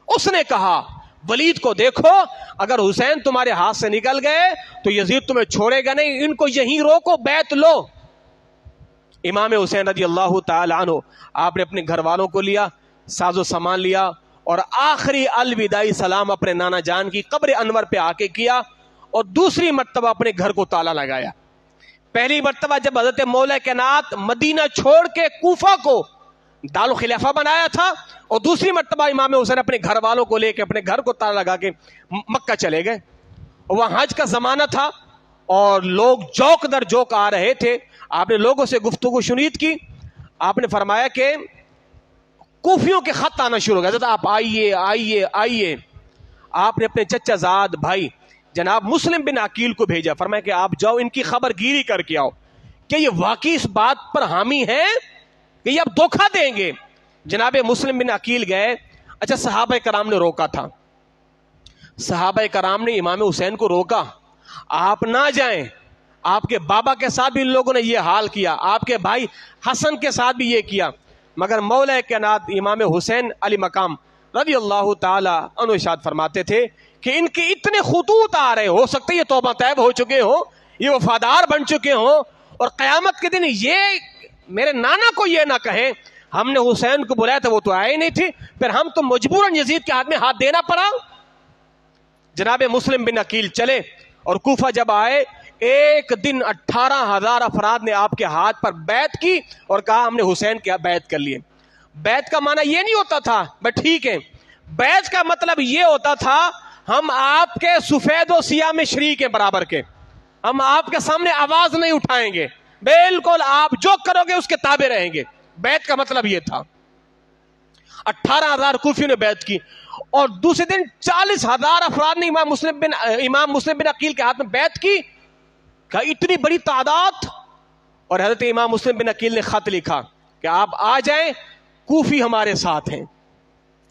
اس نے کہا ولید کو دیکھو اگر حسین تمہارے ہاتھ سے نکل گئے تو یزید تمہیں چھوڑے گا نہیں, ان کو یہیں روکو, بیعت لو. امام حسین رضی اللہ تعالی عنہ آپ نے اپنے گھر والوں کو لیا, ساز و سامان لیا, اور آخری الوداعی سلام اپنے نانا جان کی قبر انور پہ آ کے کیا, اور دوسری مرتبہ اپنے گھر کو تالا لگایا. پہلی مرتبہ جب حضرت مولا کائنات مدینہ چھوڑ کے کوفہ کو دارو خلافہ بنایا تھا، اور دوسری مرتبہ امام حسین اپنے گھر والوں کو لے کے اپنے گھر کو تالا لگا کے مکہ چلے گئے. وہاں حج کا زمانہ تھا اور لوگ جوک در جوک آ رہے تھے. آپ نے لوگوں سے گفتگو شنید کی. آپ نے فرمایا کہ کوفیوں کے خط آنا شروع ہو گیا. آپ آئیے آئیے آئیے. آپ نے اپنے چچا زاد بھائی جناب مسلم بن عقیل کو بھیجا. فرمایا کہ آپ جاؤ ان کی خبر گیری کر کے آؤ کہ یہ واقعی اس بات پر حامی ہیں کہ یہ اب دھوکہ دیں گے. جناب مسلم بن عقیل گئے. اچھا صحابہ کرام نے روکا تھا. صحابہ کرام نے امام حسین کو روکا، آپ نہ جائیں. آپ کے بابا کے ساتھ بھی ان لوگوں نے یہ حال کیا، آپ کے بھائی حسن کے ساتھ بھی یہ کیا. مگر مولا کائنات امام حسین علی مقام رضی اللہ تعالی عنہ ارشاد فرماتے تھے کہ ان کے اتنے خطوط آ رہے، ہو سکتے یہ توبہ طیب ہو چکے ہوں، یہ وفادار بن چکے ہوں، اور قیامت کے دن یہ میرے نانا کو یہ نہ کہیں ہم نے حسین کو بلایا تھا وہ تو آئے نہیں تھی، پھر ہم تو مجبوراً یزید کے ہاتھ میں ہاتھ دینا پڑا. جناب مسلم بن عقیل چلے اور کوفہ جب آئے، ایک دن 18,000 افراد نے آپ کے ہاتھ پر بیعت کی اور کہا ہم نے حسین کے بیعت کر لیے. بیعت کا معنی یہ نہیں ہوتا تھا بس ٹھیک ہے، بیعت کا مطلب یہ ہوتا تھا ہم آپ کے سفید و سیاہ میں شریک ہیں برابر کے، ہم آپ کے سامنے آواز نہیں اٹھائیں گے، بالکل آپ جو کرو گے اس کے تابع رہیں گے. بیعت کا مطلب یہ تھا. 18,000 کوفیوں نے بیعت کی، اور دوسرے دن 40,000 افراد نے امام مسلم بن عقیل کے ہاتھ میں بیعت کی. کہا اتنی بڑی تعداد. اور حضرت امام مسلم بن عقیل نے خط لکھا کہ آپ آ جائیں، کوفی ہمارے ساتھ ہیں.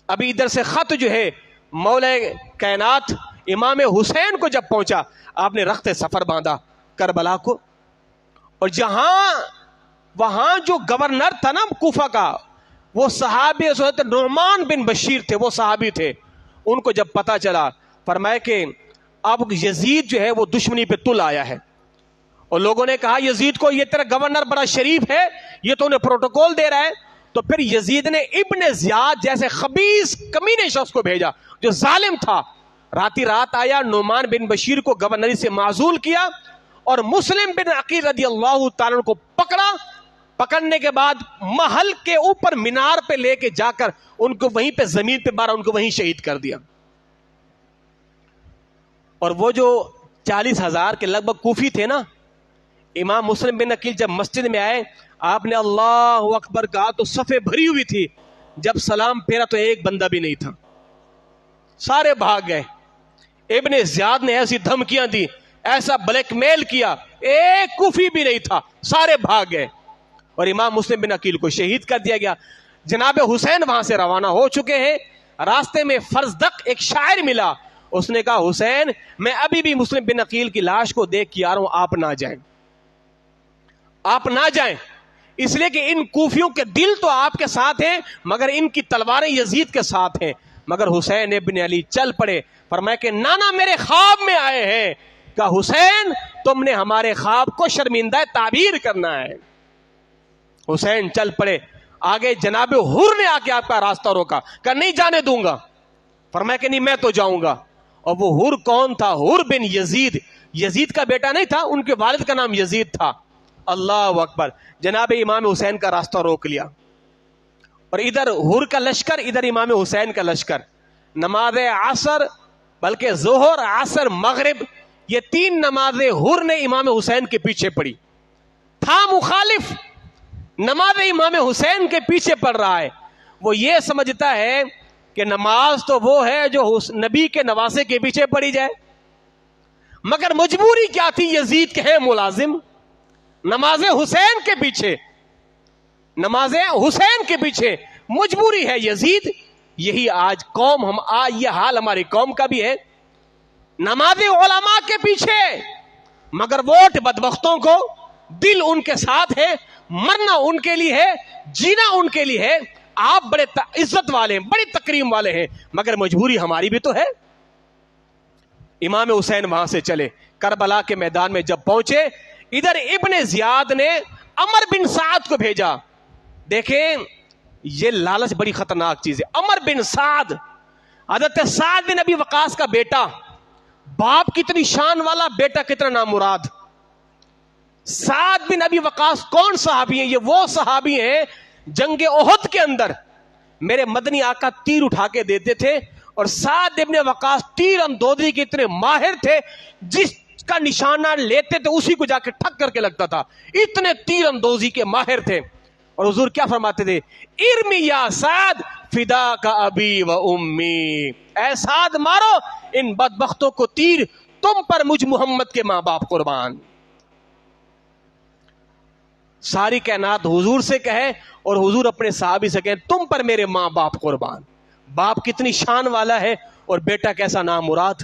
ابھی ادھر سے خط جو ہے مولا کائنات امام حسین کو جب پہنچا، آپ نے رخت سفر باندھا کربلا کو. اور وہاں جو گورنر تھا نا کوفہ کا، وہ صحابی حضرت نعمان بن بشیر تھے، وہ صحابی تھے. ان کو جب پتا چلا فرمایا کہ اب یزید جو ہے وہ دشمنی پہ تل آیا ہے. اور لوگوں نے کہا یزید کو یہ تیرا گورنر بڑا شریف ہے، یہ تو انہیں پروٹوکول دے رہا ہے. تو پھر یزید نے ابن زیاد جیسے خبیث کمینے شخص کو بھیجا جو ظالم تھا. رات آیا، نعمان بن بشیر کو گورنری سے معزول کیا اور مسلم بن عقیل رضی اللہ تعالیٰ کو پکڑا. پکڑنے کے بعد محل کے اوپر مینار پہ لے کے جا کر ان کو وہیں پہ زمین پہ مارا، ان کو وہیں شہید کر دیا. اور وہ جو 40,000 کے لگ بھگ کوفی تھے نا، امام مسلم بن عقیل جب مسجد میں آئے، آپ نے اللہ اکبر کہا تو صفیں بھری ہوئی تھی. جب سلام پھیرا تو ایک بندہ بھی نہیں تھا، سارے بھاگ گئے. ابن زیاد نے ایسی دھمکیاں دی، ایسا بلیک میل کیا، ایک کوفی بھی نہیں تھا، سارے بھاگ گئے. اور امام مسلم بن عقیل کو شہید کر دیا گیا. جناب حسین وہاں سے روانہ ہو چکے ہیں. راستے میں فرزدق ایک شاعر ملا، اس نے کہا حسین میں ابھی بھی مسلم بن عقیل کی لاش کو دیکھ کے آ رہا ہوں، آپ نہ جائیں، آپ نہ جائیں. اس لیے کہ ان کوفیوں کے دل تو آپ کے ساتھ ہیں مگر ان کی تلواریں یزید کے ساتھ ہیں. مگر حسین ابن علی چل پڑے. فرمایا کہ نانا میرے خواب میں آئے ہیں. کہا حسین تم نے ہمارے خواب کو شرمندہ تعبیر کرنا ہے. حسین چل پڑے آگے. جناب حر نے آ کے آپ کا راستہ روکا، کہا نہیں جانے دوں گا. فرمایا کہ نہیں میں تو جاؤں گا. اور وہ حر کون تھا؟ حر بن یزید، یزید کا بیٹا نہیں تھا، ان کے والد کا نام یزید تھا. اللہ اکبر. جناب امام حسین کا راستہ روک لیا، اور ادھر حر کا لشکر، ادھر امام حسین کا لشکر. نماز عصر، بلکہ ظہر عصر مغرب، یہ 3 نمازیں حر نے امام حسین کے پیچھے پڑھی. تھا مخالف، نماز امام حسین کے پیچھے پڑھ رہا ہے. وہ یہ سمجھتا ہے کہ نماز تو وہ ہے جو نبی کے نواسے کے پیچھے پڑھی جائے. مگر مجبوری کیا تھی؟ یزید کے ہیں ملازم، نماز حسین کے پیچھے، نماز حسین کے پیچھے مجبوری ہے یزید. یہی آج قوم یہ حال ہماری قوم کا بھی ہے. نماز علماء کے پیچھے، مگر ووٹ بدبختوں کو. دل ان کے ساتھ ہے، مرنا ان کے لیے ہے، جینا ان کے لیے ہے. آپ بڑے عزت والے ہیں، بڑی تکریم والے ہیں، مگر مجبوری ہماری بھی تو ہے. امام حسین وہاں سے چلے، کربلا کے میدان میں جب پہنچے، ادھر ابن زیاد نے عمر بن سعد کو بھیجا. دیکھیں یہ لالچ بڑی خطرناک چیز ہے. عمر بن سعد، حضرت سعد بن ابی وقاص کا بیٹا، باپ کتنی شان والا، بیٹا کتنا نامراد. سعد بن ابی وقاص کون صحابی ہیں؟ یہ وہ صحابی ہیں جنگ احد کے اندر میرے مدنی آقا تیر اٹھا کے دیتے تھے، اور سعد بن وقاص تیر اندوزی کے اتنے ماہر تھے، جس کا نشانہ لیتے تھے اسی کو جا کے ٹھک کر کے لگتا تھا، اتنے تیر اندوزی کے ماہر تھے۔ اور حضور کیا فرماتے تھے؟ ارمی یا سعد فدا کا ابی و امی، اے سعد مارو ان بدبختوں کو تیر، تم پر مجھ محمد کے ماں باپ قربان۔ ساری کائنات حضور سے کہے اور حضور اپنے صحابی سے کہے تم پر میرے ماں باپ قربان۔ باپ کتنی شان والا ہے اور بیٹا کیسا نامراد۔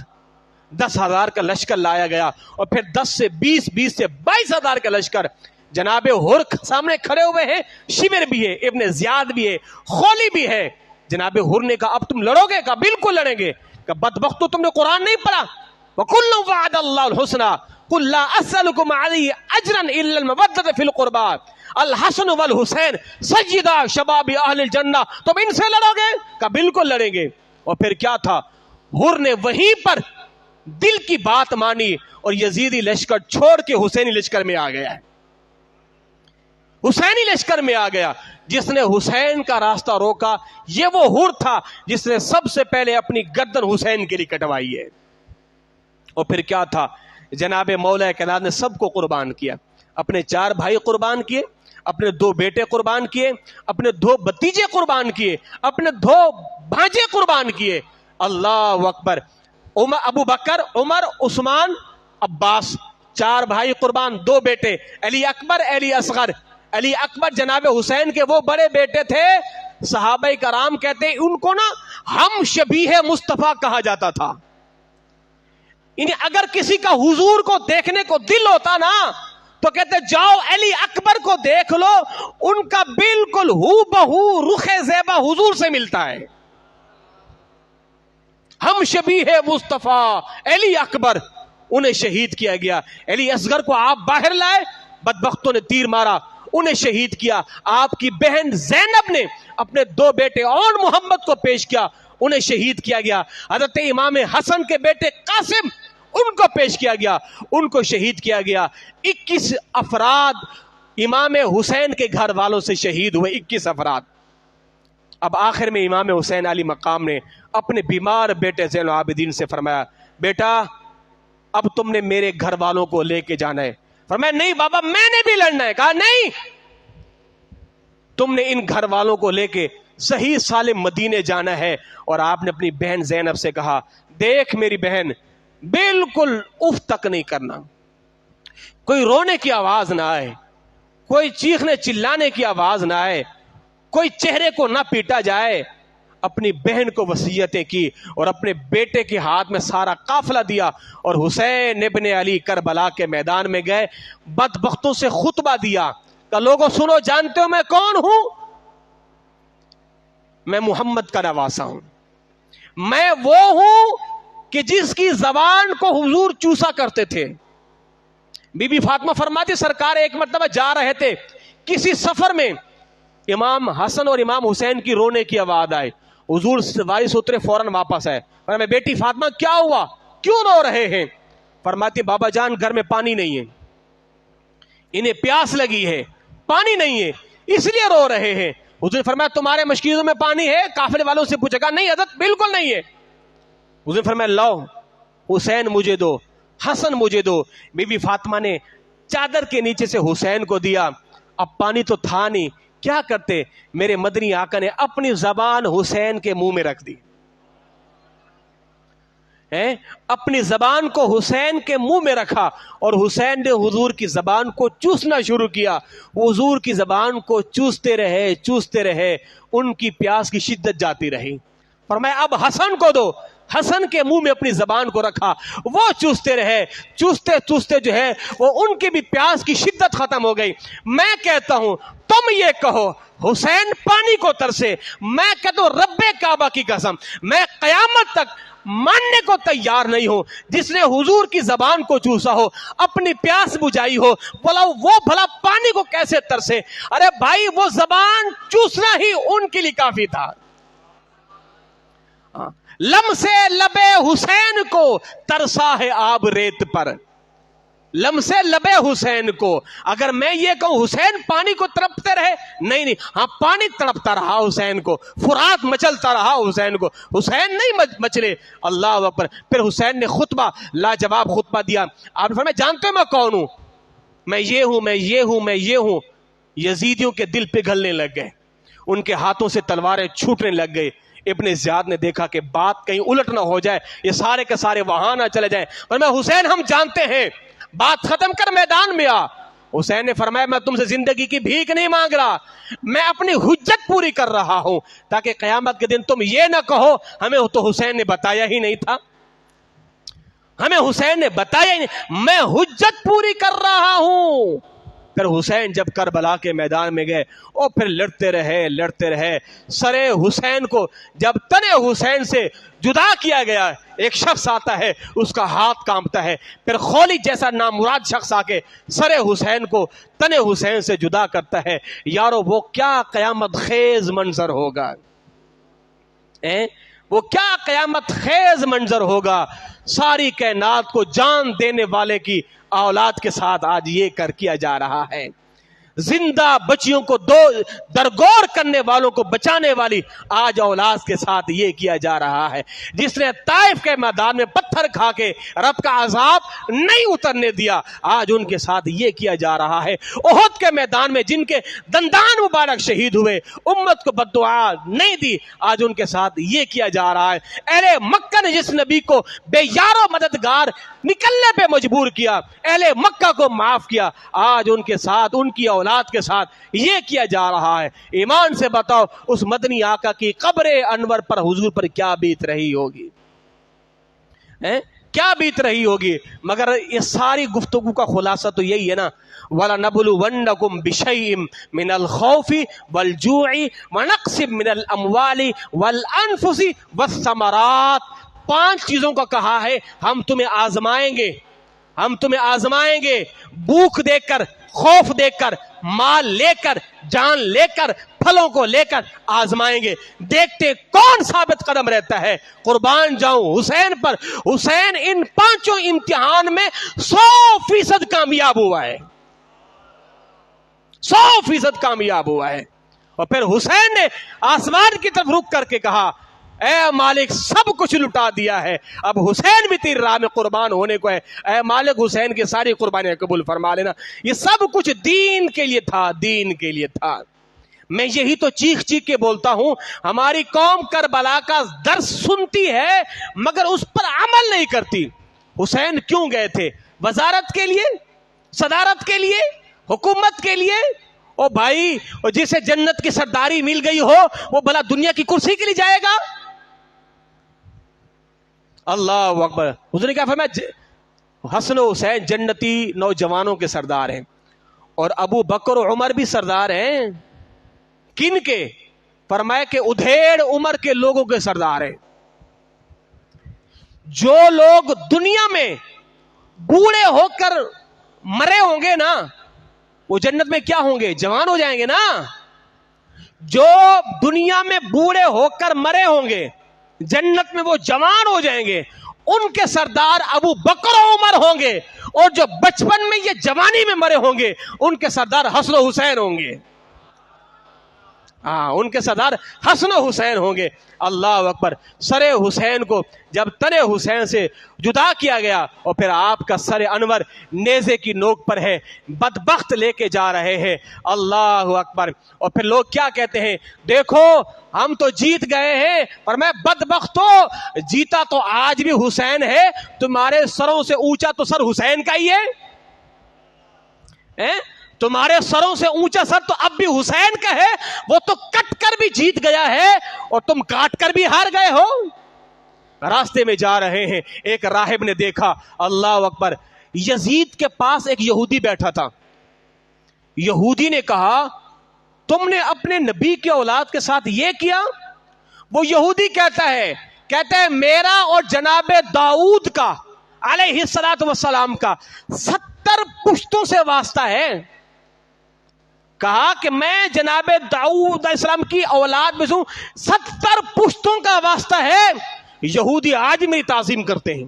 10,000 کا لشکر لایا گیا، اور پھر 10 سے 20، 20 سے 22,000 کا لشکر۔ جناب حر سامنے کھڑے ہوئے ہیں، شمر بھی ہے، ابن زیاد بھی ہے، خولی بھی ہے۔ جناب حر نے کہا اب تم لڑو گے؟ کہا بالکل لڑیں گے۔ کہا بدبختو تم نے قرآن نہیں پڑھا؟ وَكُلٌّ وَعَدَ اللَّهُ الْحُسْنَى قُلْ لَا أَسْأَلُكُمْ عَلَيْهِ أَجْرًا إِلَّا الْمَوَدَّةَ فِي الْقُرْبَى الحسن والحسین سیدہ شباب اہل الجنہ، تم ان سے لڑو گے؟ کہا بالکل لڑیں گے۔ اور پھر کیا تھا؟ حر نے وہیں پر دل کی بات مانی اور یزیدی لشکر چھوڑ کے حسینی لشکر میں آ گیا ہے۔ حسینی لشکر میں آ گیا۔ جس نے حسین کا راستہ روکا یہ وہ حر تھا جس نے سب سے پہلے اپنی گردن حسین کے لیے کٹوائی ہے۔ اور پھر کیا تھا؟ جناب مولا کائنات نے سب کو قربان کیا، اپنے 4 بھائی قربان کیے، اپنے 2 بیٹے قربان کیے، اپنے 2 بھتیجے قربان کیے، اپنے 2 بھانجے قربان کیے۔ اللہ اکبر۔ ابو بکر، عمر، عثمان، عباس، 4 بھائی قربان، 2 بیٹے، علی اکبر، علی اصغر۔ علی اکبر جناب حسین کے وہ بڑے بیٹے تھے، صحابہ کرام کہتے ہیں ان کو نا ہم شبیہ مصطفیٰ کہا جاتا تھا۔ انہیں اگر کسی کا حضور کو دیکھنے کو دل ہوتا نا تو کہتے جاؤ علی اکبر کو دیکھ لو، ان کا بالکل ہو بہو رخ زیبا حضور سے ملتا ہے۔ ہم شبیہ مصطفیٰ علی اکبر، انہیں شہید کیا گیا۔ علی اصغر کو آپ باہر لائے، بدبختوں نے تیر مارا، انہیں شہید کیا۔ آپ کی بہن زینب نے اپنے 2 بیٹے اور محمد کو پیش کیا، انہیں شہید کیا گیا۔ حضرت امام حسن کے بیٹے قاسم، ان کو پیش کیا گیا، ان کو شہید کیا گیا۔ 21 افراد امام حسین کے گھر والوں سے شہید ہوئے، 21 افراد۔ اب آخر میں امام حسین علی مقام نے اپنے بیمار بیٹے زین العابدین سے فرمایا بیٹا اب تم نے میرے گھر والوں کو لے کے جانا ہے۔ فرمایا نہیں بابا میں نے بھی لڑنا ہے۔ کہا نہیں، تم نے ان گھر والوں کو لے کے صحیح سالم مدینے جانا ہے۔ اور آپ نے اپنی بہن زینب سے کہا دیکھ میری بہن بالکل اف تک نہیں کرنا، کوئی رونے کی آواز نہ آئے، کوئی چیخنے چلانے کی آواز نہ آئے، کوئی چہرے کو نہ پیٹا جائے۔ اپنی بہن کو وصیتیں کی اور اپنے بیٹے کے ہاتھ میں سارا قافلہ دیا، اور حسین ابن علی کربلا کے میدان میں گئے، بدبختوں سے خطبہ دیا کہ لوگوں سنو، جانتے ہو میں کون ہوں؟ میں محمد کا نواسا ہوں، میں وہ ہوں کہ جس کی زبان کو حضور چوسا کرتے تھے۔ بی بی فاطمہ فرماتی سرکار ایک مرتبہ جا رہے تھے کسی سفر میں، امام حسن اور امام حسین کی رونے کی آواز آئے، حضور سواری سے اترے فوراً واپس آئے۔ فرمایا بیٹی فاطمہ کیا ہوا، کیوں رو رہے ہیں؟ فرماتی بابا جان گھر میں پانی نہیں ہے، انہیں پیاس لگی ہے، پانی نہیں ہے اس لیے رو رہے ہیں۔ حضور نے فرمایا تمہارے مشکیزوں میں پانی ہے؟ قافلے والوں سے پوچھا، کہا نہیں حضرت بالکل نہیں ہے۔ حضور نے فرمایا لاؤ حسین مجھے دو، حسن مجھے دو۔ بی بی فاطمہ نے چادر کے نیچے سے حسین کو دیا۔ اب پانی تو تھا نہیں، کیا کرتے؟ میرے مدنی آقا نے اپنی زبان حسین کے منہ میں رکھ دی، اپنی زبان کو حسین کے منہ میں رکھا، اور حسین نے حضور کی زبان کو چوسنا شروع کیا۔ حضور کی زبان کو چوستے رہے چوستے رہے، ان کی پیاس کی شدت جاتی رہی۔ فرمایا اب حسن کو دو۔ حسن کے منہ میں اپنی زبان کو رکھا، وہ چوستے رہے، چوستے چوستے جو ہے وہ ان کی بھی پیاس کی شدت ختم ہو گئی۔ میں کہتا ہوں تم یہ کہو حسین پانی کو ترسے، میں کہتا ہوں رب کعبہ کی قسم میں قیامت تک ماننے کو تیار نہیں ہوں جس نے حضور کی زبان کو چوسا ہو، اپنی پیاس بجھائی ہو، وہ بھلا پانی کو کیسے ترسے؟ ارے بھائی وہ زبان چوسنا ہی ان کے لیے کافی تھا۔ لم سے لبے حسین کو ترسا ہے آب ریت پر، لمسے لبے حسین کو. اگر میں یہ کہوں حسین پانی کو تڑپتے رہے, نہیں, ہاں پانی تڑپتا رہا حسین کو, فرات مچلتا رہا حسین کو, حسین نہیں مچلے. اللہ اکبر. پھر حسین نے خطبہ لاجواب خطبہ دیا. آپ نے فرمایا جانتے ہو میں کون ہوں؟ میں یہ ہوں, میں یہ ہوں, میں یہ ہوں. یزیدیوں کے دل پگھلنے لگ گئے, ان کے ہاتھوں سے تلواریں چھوٹنے لگ گئی. ابن زیاد نے دیکھا کہ بات کہیں الٹ نہ ہو جائے, یہ سارے کے سارے وہاں نہ چلے جائیں. فرمایا حسین ہم جانتے ہیں, بات ختم کر میدان میں آ. حسین نے فرمایا میں تم سے زندگی کی بھیک نہیں مانگ رہا, میں اپنی حجت پوری کر رہا ہوں تاکہ قیامت کے دن تم یہ نہ کہو ہمیں تو حسین نے بتایا ہی نہیں تھا, ہمیں حسین نے بتایا ہی نہیں, میں حجت پوری کر رہا ہوں. پھر حسین جب کربلا کے میدان میں گئے اور پھر لڑتے رہے. سر حسین کو جب تن حسین سے جدا کیا گیا, ایک شخص آتا ہے اس کا ہاتھ کانپتا ہے. پھر خولی جیسا نامراد شخص آ کے سر حسین کو تن حسین سے جدا کرتا ہے. یارو وہ کیا قیامت خیز منظر ہوگا, وہ کیا قیامت خیز منظر ہوگا. ساری کائنات کو جان دینے والے کی اولاد کے ساتھ آج یہ کیا جا رہا ہے. زندہ بچیوں کو درگور کرنے والوں کو بچانے والی آج اولاد کے ساتھ یہ کیا جا رہا ہے. جس نے طائف کے میدان میں پتھر کھا کے رب کا عذاب نہیں اترنے دیا, آج ان کے ساتھ یہ کیا جا رہا ہے. احد کے میدان میں جن کے دندان مبارک شہید ہوئے, امت کو بددعا نہیں دی, آج ان کے ساتھ یہ کیا جا رہا ہے. اہل مکہ نے جس نبی کو بے یار و مددگار نکلنے پہ مجبور کیا, اہل مکہ کو معاف کیا, آج ان کے ساتھ ان کی اولاد کے ساتھ یہ کیا جا رہا ہے. ایمان سے بتاؤ اس مدنی آقا کی قبر انور پر حضور پر کیا بیت رہی ہوگی, کیا بیت رہی ہوگی. مگر یہ ساری گفتگو کا خلاصہ تو یہی ہے نا, وَلَنَبْلُوَنَّكُمْ بِشَيْءٍ مِّنَ الْخَوْفِ وَالْجُوعِ وَنَقْصٍ مِّنَ الْأَمْوَالِ وَالْأَنفُسِ وَالثَّمَرَاتِ. 5 چیزوں کا کہا ہے ہم تمہیں آزمائیں گے, ہم تمہیں آزمائیں گے. بھوک دیکھ کر, خوف دیکھ کر, مال لے کر, جان لے کر, پھلوں کو لے کر آزمائیں گے. دیکھتے کون ثابت قدم رہتا ہے. قربان جاؤں حسین پر. حسین ان 5 امتحان میں 100% کامیاب ہوا ہے, 100% کامیاب ہوا ہے. اور پھر حسین نے آسمان کی طرف رک کر کے کہا اے مالک سب کچھ لٹا دیا ہے, اب حسین بھی تیری راہ میں قربان ہونے کو ہے. اے مالک حسین کی ساری قربانیاں قبول فرما لینا. یہ سب کچھ دین کے لیے تھا, دین کے لیے تھا. میں یہی تو چیخ کے بولتا ہوں, ہماری قوم کربلا کا درس سنتی ہے مگر اس پر عمل نہیں کرتی. حسین کیوں گئے تھے؟ وزارت کے لیے, صدارت کے لیے, حکومت کے لیے. او بھائی جسے جنت کی سرداری مل گئی ہو وہ بھلا دنیا کی کرسی کے لیے جائے گا؟ اللہ اکبر. حضور نے کیا فرمایا حسن و حسین جنتی نوجوانوں کے سردار ہیں, اور ابو بکر و عمر بھی سردار ہیں. کن کے؟ فرمایا کہ ادھیڑ عمر کے لوگوں کے سردار ہیں. جو لوگ دنیا میں بوڑھے ہو کر مرے ہوں گے نا وہ جنت میں کیا ہوں گے؟ جوان ہو جائیں گے نا. جو دنیا میں بوڑھے ہو کر مرے ہوں گے جنت میں وہ جوان ہو جائیں گے. ان کے سردار ابو بکر و عمر ہوں گے, اور جو بچپن میں یہ جوانی میں مرے ہوں گے ان کے سردار حسن و حسین ہوں گے. ان کے سردار حسن و حسین ہوں گے. اللہ اکبر. سر حسین کو جب تن حسین سے جدا کیا گیا اور پھر آپ کا سر انور نیزے کی نوک پر ہے, بدبخت لے کے جا رہے ہیں. اللہ اکبر. اور پھر لوگ کیا کہتے ہیں, دیکھو ہم تو جیت گئے ہیں, پر میں بدبختو جیتا تو آج بھی حسین ہے, تمہارے سروں سے اونچا تو سر حسین کا ہی ہے. تمہارے سروں سے اونچا سر تو اب بھی حسین کا ہے, وہ تو کٹ کر بھی جیت گیا ہے اور تم کاٹ کر بھی ہار گئے ہو. راستے میں جا رہے ہیں, ایک راہب نے دیکھا, اللہ اکبر, یزید کے پاس ایک یہودی بیٹھا تھا. یہودی نے کہا تم نے اپنے نبی کے اولاد کے ساتھ یہ کیا؟ وہ یہودی کہتا ہے میرا اور جناب داؤد کا علیہ السلام کا 70 پشتوں سے واسطہ ہے. کہا کہ میں جناب داؤد علیہ السلام کی اولاد میں ہوں, 70 پشتوں کا واسطہ ہے. یہودی آج میری تعظیم کرتے ہیں.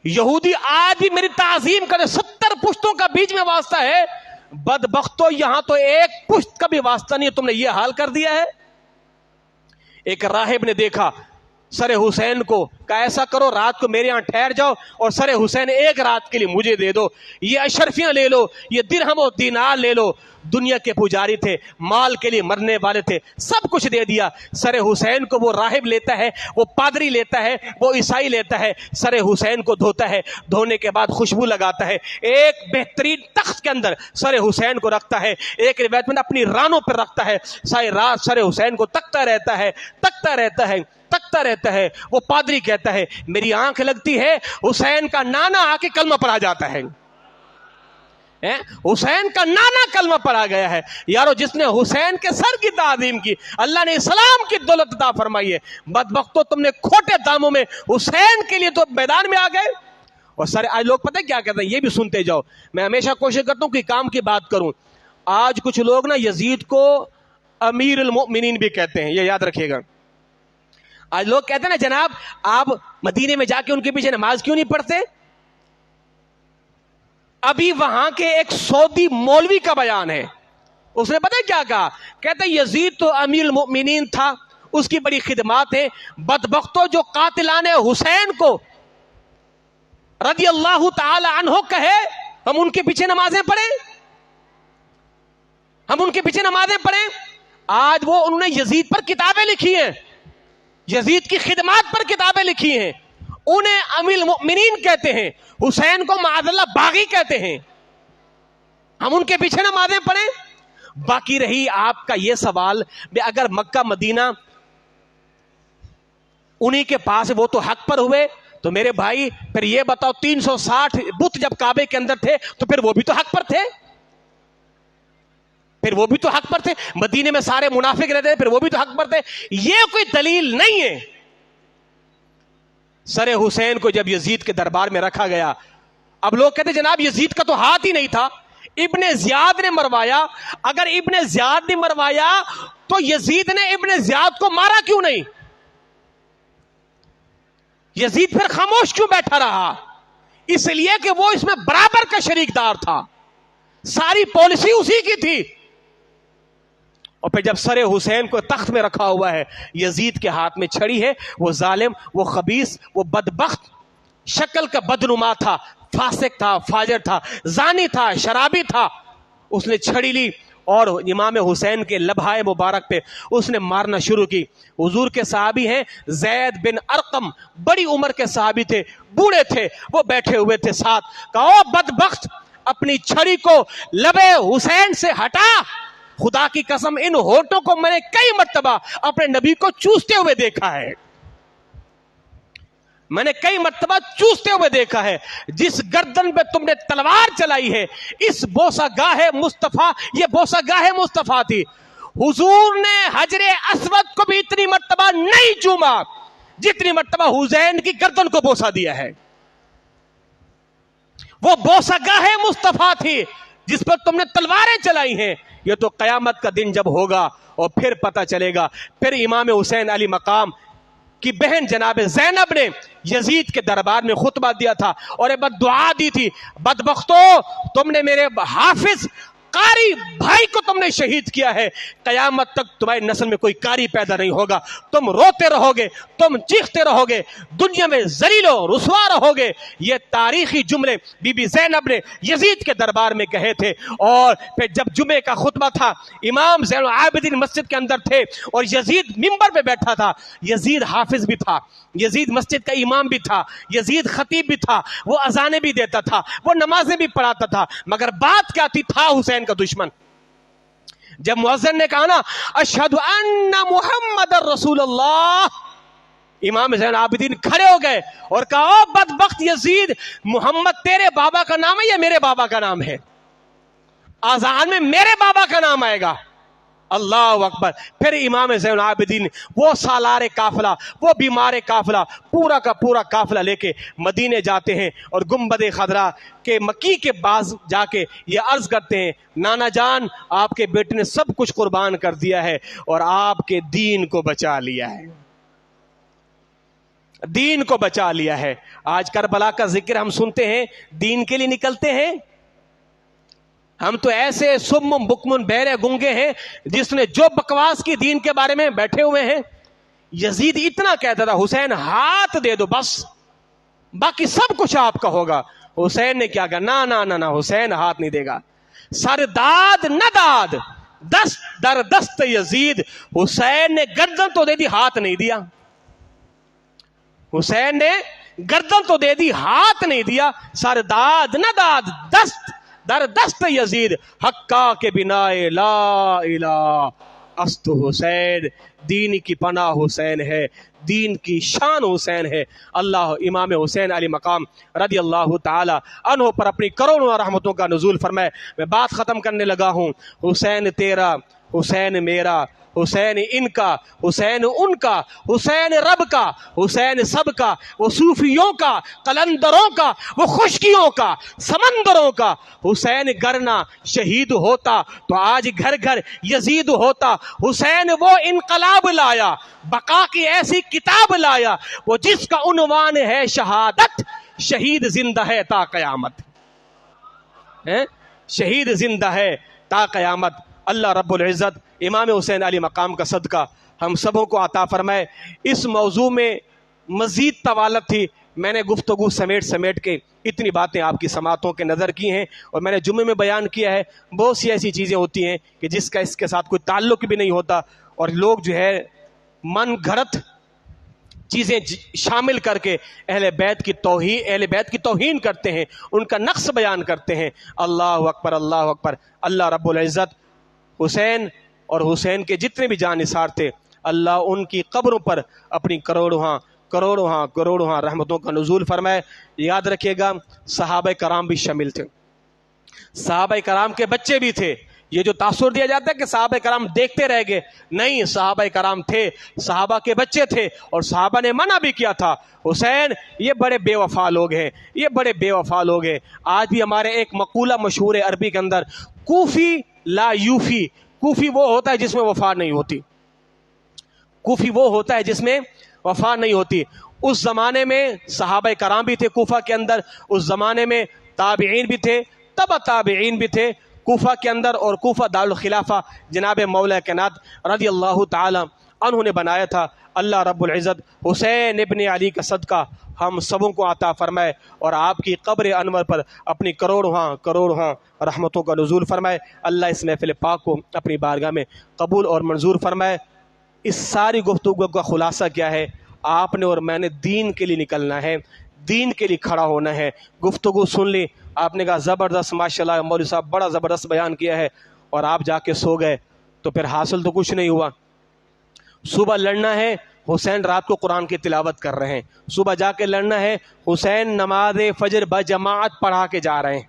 یہودی آج بھی میری تعظیم کرے، 70 پشتوں کا بیچ میں واسطہ ہے، بدبختو یہاں تو ایک پشت کا بھی واسطہ نہیں ہے، تم نے یہ حال کر دیا ہے۔ ایک راہب نے دیکھا سر حسین کو، کہا ایسا کرو رات کو میرے یہاں ٹھہر جاؤ اور سر حسین ایک رات کے لیے مجھے دے دو، یہ اشرفیاں لے لو، یہ درہم و دینار لے لو۔ دنیا کے پجاری تھے، مال کے لیے مرنے والے تھے، سب کچھ دے دیا۔ سر حسین کو وہ راہب لیتا ہے، وہ پادری لیتا ہے، وہ عیسائی لیتا ہے، سر حسین کو دھوتا ہے، دھونے کے بعد خوشبو لگاتا ہے، ایک بہترین تخت کے اندر سر حسین کو رکھتا ہے، ایک روایت میں اپنی رانوں پر رکھتا ہے، ساری رات سر حسین کو تکتا رہتا ہے، تکتا رہتا ہے، تکتا رہتا ہے۔ وہ پادری کہتا ہے میری آنکھ لگتی ہے حسین کا نانا آ کے کلمہ پڑھا جاتا ہے، حسین کا نانا کلمہ پڑھا گیا ہے۔ یارو جس نے حسین کے سر کی تعظیم کی، اللہ نے اسلام کی دولت عطا فرمائی ہے، بدبختو تم نے کھوٹے داموں میں حسین کے لیے تو میدان میں آ گئے۔ اور سارے آج لوگ پتہ کیا کہتے ہیں، یہ بھی سنتے جاؤ، میں ہمیشہ کوشش کرتا ہوں کہ کام کی بات کروں۔ آج کچھ لوگ نا یزید کو امیر المؤمنین بھی کہتے ہیں، یہ یاد رکھیے گا۔ آج لوگ کہتے ہیں نا جناب آپ مدینے میں جا کے ان کے پیچھے نماز کیوں نہیں پڑھتے؟ ابھی وہاں کے ایک سعودی مولوی کا بیان ہے، اس نے پتہ کیا کہا، کہتا ہے یزید تو امیر المؤمنین تھا، اس کی بڑی خدمات ہیں، بدبختو جو قاتلان حسین کو رضی اللہ تعالی عنہ کہے ہم ان کے پیچھے نمازیں پڑھیں، ہم ان کے پیچھے نمازیں پڑھیں۔ آج وہ انہوں نے یزید پر کتابیں لکھی ہیں، یزید کی خدمات پر کتابیں لکھی ہیں، انہیں امیر المؤمنین کہتے ہیں، حسین کو معاذ اللہ باغی کہتے ہیں، ہم ان کے پیچھے نمازیں پڑھیں۔ باقی رہی آپ کا یہ سوال، اگر مکہ مدینہ انہی کے پاس وہ تو حق پر ہوئے، تو میرے بھائی پھر یہ بتاؤ 360 بت جب کعبے کے اندر تھے تو پھر وہ بھی تو حق پر تھے، پھر وہ بھی تو حق پر تھے، مدینے میں سارے منافق رہتے تھے، پھر وہ بھی تو حق پر تھے۔ یہ کوئی دلیل نہیں ہے۔ سر حسین کو جب یزید کے دربار میں رکھا گیا، اب لوگ کہتے جناب یزید کا تو ہاتھ ہی نہیں تھا، ابن زیاد نے مروایا، اگر ابن زیاد نے مروایا تو یزید نے ابن زیاد کو مارا کیوں نہیں؟ یزید پھر خاموش کیوں بیٹھا رہا؟ اس لیے کہ وہ اس میں برابر کا شریک دار تھا، ساری پالیسی اسی کی تھی۔ اور پھر جب سر حسین کو تخت میں رکھا ہوا ہے، یزید کے ہاتھ میں چھڑی ہے، وہ ظالم، وہ خبیث، وہ بدبخت، شکل کا بدنما تھا، فاسق تھا، فاجر تھا، زانی تھا، شرابی تھا، اس نے چھڑی لی اور امام حسین کے لبہائے مبارک پہ اس نے مارنا شروع کی۔ حضور کے صحابی ہیں زید بن ارقم، بڑی عمر کے صحابی تھے، بوڑھے تھے، وہ بیٹھے ہوئے تھے ساتھ، کہا او بدبخت اپنی چھڑی کو لبے حسین سے ہٹا، خدا کی قسم ان ہونٹوں کو میں نے کئی مرتبہ اپنے نبی کو چوستے ہوئے دیکھا ہے، میں نے کئی مرتبہ چوستے ہوئے دیکھا ہے، جس گردن پہ تم نے تلوار چلائی ہے، اس بوسہ گاہ مصطفیٰ، یہ بوسہ گاہ مصطفیٰ تھی، حضور نے حجر اسود کو بھی اتنی مرتبہ نہیں چوما جتنی مرتبہ حسین کی گردن کو بوسہ دیا ہے، وہ بوسہ گاہ مصطفیٰ تھی جس پر تم نے تلواریں چلائی ہیں۔ یہ تو قیامت کا دن جب ہوگا اور پھر پتہ چلے گا۔ پھر امام حسین علی مقام کی بہن جناب زینب نے یزید کے دربار میں خطبہ دیا تھا اور ایک بات دعا دی تھی، بدبختو تم نے میرے حافظ قاری بھائی کو تم نے شہید کیا ہے، قیامت تک تمہاری نسل میں کوئی قاری پیدا نہیں ہوگا، تم روتے رہو گے، تم چیختے رہو گے، دنیا میں ذلیل و رسوا رہو گے۔ یہ تاریخی جملے بی بی زینب نے یزید کے دربار میں کہے تھے۔ اور پھر جب جمعے کا خطبہ تھا، امام زین العابدین مسجد کے اندر تھے اور یزید منبر پہ بیٹھا تھا، یزید حافظ بھی تھا، یزید مسجد کا امام بھی تھا، یزید خطیب بھی تھا، وہ اذانیں بھی دیتا تھا، وہ نمازیں بھی پڑھاتا تھا، مگر بات کیا تھی؟ تھا حسین کا دشمن۔ جب مؤذن نے کہا نا اشہد ان محمد رسول اللہ، امام زین العابدین کھڑے ہو گئے اور کہا او بدبخت یزید، محمد تیرے بابا کا نام ہے یا میرے بابا کا نام ہے؟ اذان میں میرے بابا کا نام آئے گا۔ اللہ اکبر۔ پھر امام زین العابدین وہ سالار قافلہ، وہ بیمار قافلہ، پورا کا پورا قافلہ لے کے مدینے جاتے ہیں اور گنبد خضرا کے مکی کے باز جا کے یہ عرض کرتے ہیں نانا جان آپ کے بیٹے نے سب کچھ قربان کر دیا ہے اور آپ کے دین کو بچا لیا ہے۔ دین کو بچا لیا ہے. آج کربلا کا ذکر ہم سنتے ہیں, دین کے لیے نکلتے ہیں. ہم تو ایسے سم بکمن بہرے گنگے ہیں جس نے جو بکواس کی دین کے بارے میں بیٹھے ہوئے ہیں. یزید اتنا کہتا تھا حسین ہاتھ دے دو بس, باقی سب کچھ آپ کا ہوگا. حسین نے کیا کہا, نہ حسین ہاتھ نہیں دے گا. سرداد نہ داد دست در دست یزید. حسین نے گردن تو دے دی, ہاتھ نہیں دیا. حسین نے گردن تو دے دی, ہاتھ نہیں دیا. سرداد نہ داد دست در دست یزید. حقا کے بنا لا الہ است حسین. دین کی پناہ حسین ہے, دین کی شان حسین ہے. اللہ امام حسین علی مقام رضی اللہ تعالی عنہ پر اپنی کروڑوں رحمتوں کا نزول فرمائے. میں بات ختم کرنے لگا ہوں. حسین تیرا, حسین میرا, حسین ان کا, حسین ان کا, حسین رب کا, حسین سب کا, وہ صوفیوں کا, قلندروں کا, وہ خشکیوں کا, سمندروں کا. حسین گرنا شہید ہوتا تو آج گھر گھر یزید ہوتا. حسین وہ انقلاب لایا, بقا کی ایسی کتاب لایا, وہ جس کا عنوان ہے شہادت. شہید زندہ ہے تا قیامت, شہید زندہ ہے تا قیامت. اللہ رب العزت امام حسین علی مقام کا صدقہ ہم سبوں کو عطا فرمائے. اس موضوع میں مزید طوالت تھی, میں نے گفتگو سمیٹ کے اتنی باتیں آپ کی سماعتوں کے نظر کی ہیں, اور میں نے جمعے میں بیان کیا ہے. بہت سی ایسی چیزیں ہوتی ہیں کہ جس کا اس کے ساتھ کوئی تعلق بھی نہیں ہوتا, اور لوگ جو ہے من گھڑت چیزیں شامل کر کے اہل بیت کی توہین کرتے ہیں, ان کا نقص بیان کرتے ہیں. اللہ اکبر, اللہ اکبر. اللہ رب العزت حسین اور حسین کے جتنے بھی جانثار تھے, اللہ ان کی قبروں پر اپنی کروڑوں رحمتوں کا نزول فرمائے. یاد رکھیے گا صحابہ کرام بھی شامل تھے, صحابہ کرام کے بچے بھی تھے. یہ جو تاثر دیا جاتا ہے کہ صحابہ کرام دیکھتے رہ گئے, نہیں, صحابہ کرام تھے, صحابہ کے بچے تھے, اور صحابہ نے منع بھی کیا تھا. حسین یہ بڑے بے وفا لوگ ہیں, یہ بڑے بے وفا لوگ ہیں. آج بھی ہمارے ایک مقولہ مشہور ہے عربی کے اندر, کوفی لا یوفی. کوفی وہ ہوتا ہے جس میں وفا نہیں ہوتی, کوفی وہ ہوتا ہے جس میں وفا نہیں ہوتی. اس زمانے میں صحابہ کرام بھی تھے کوفہ کے اندر, اس زمانے میں تابعین بھی تھے, تبع تابعین بھی تھے کوفہ کے اندر, اور کوفہ دارالخلافہ جناب مولا کائنات رضی اللہ تعالی عنہ نے بنایا تھا. اللہ رب العزت حسین ابن علی کا صدقہ ہم سبوں کو عطا فرمائے, اور آپ کی قبر انور پر اپنی کروڑوں رحمتوں کا نزول فرمائے. اللہ اس محفل پاک کو اپنی بارگاہ میں قبول اور منظور فرمائے. اس ساری گفتگو کا خلاصہ کیا ہے؟ آپ نے اور میں نے دین کے لیے نکلنا ہے, دین کے لیے کھڑا ہونا ہے. گفتگو سن لی, آپ نے کہا زبردست, ماشاءاللہ مولوی صاحب بڑا زبردست بیان کیا ہے, اور آپ جا کے سو گئے, تو پھر حاصل تو کچھ نہیں ہوا. صبح لڑنا ہے, حسین رات کو قرآن کی تلاوت کر رہے ہیں. صبح جا کے لڑنا ہے, حسین نماز فجر بجماعت پڑھا کے جا رہے ہیں.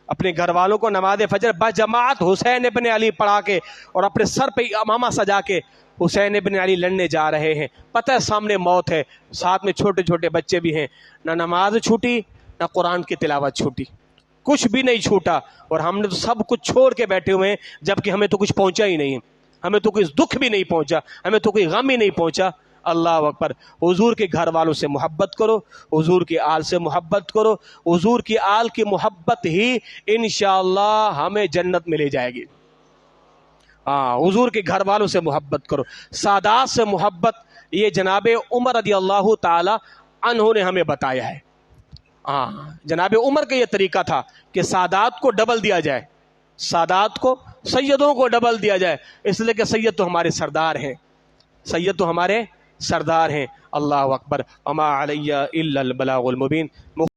اپنے گھر والوں کو نماز فجر بجماعت حسین ابن علی پڑھا کے, اور اپنے سر پہ امامہ سجا کے حسین ابن علی لڑنے جا رہے ہیں. پتہ ہے سامنے موت ہے, ساتھ میں چھوٹے چھوٹے بچے بھی ہیں. نہ نماز چھوٹی, نہ قرآن کی تلاوت چھوٹی, کچھ بھی نہیں چھوٹا. اور ہم نے تو سب کچھ چھوڑ کے بیٹھے ہوئے ہیں, جبکہ ہمیں تو کچھ پہنچا ہی نہیں, ہمیں تو کوئی دکھ بھی نہیں پہنچا, ہمیں تو کوئی غم ہی نہیں پہنچا. اللہ اکبر. حضور کے گھر والوں سے محبت کرو, حضور کی آل سے محبت کرو. حضور کی آل کی محبت ہی انشاءاللہ ہمیں جنت میں لے جائے گی. حضور کے گھر والوں سے محبت کرو, سادات سے محبت. یہ جناب عمر رضی اللہ تعالی عنہ نے ہمیں بتایا ہے. جناب عمر کا یہ طریقہ تھا کہ سادات کو ڈبل دیا جائے, سادات کو, سیدوں کو ڈبل دیا جائے, اس لیے کہ سید تو ہمارے سردار ہیں, سید تو ہمارے سردار ہیں. اللہ اکبر. وما علی الا البلاغ المبین.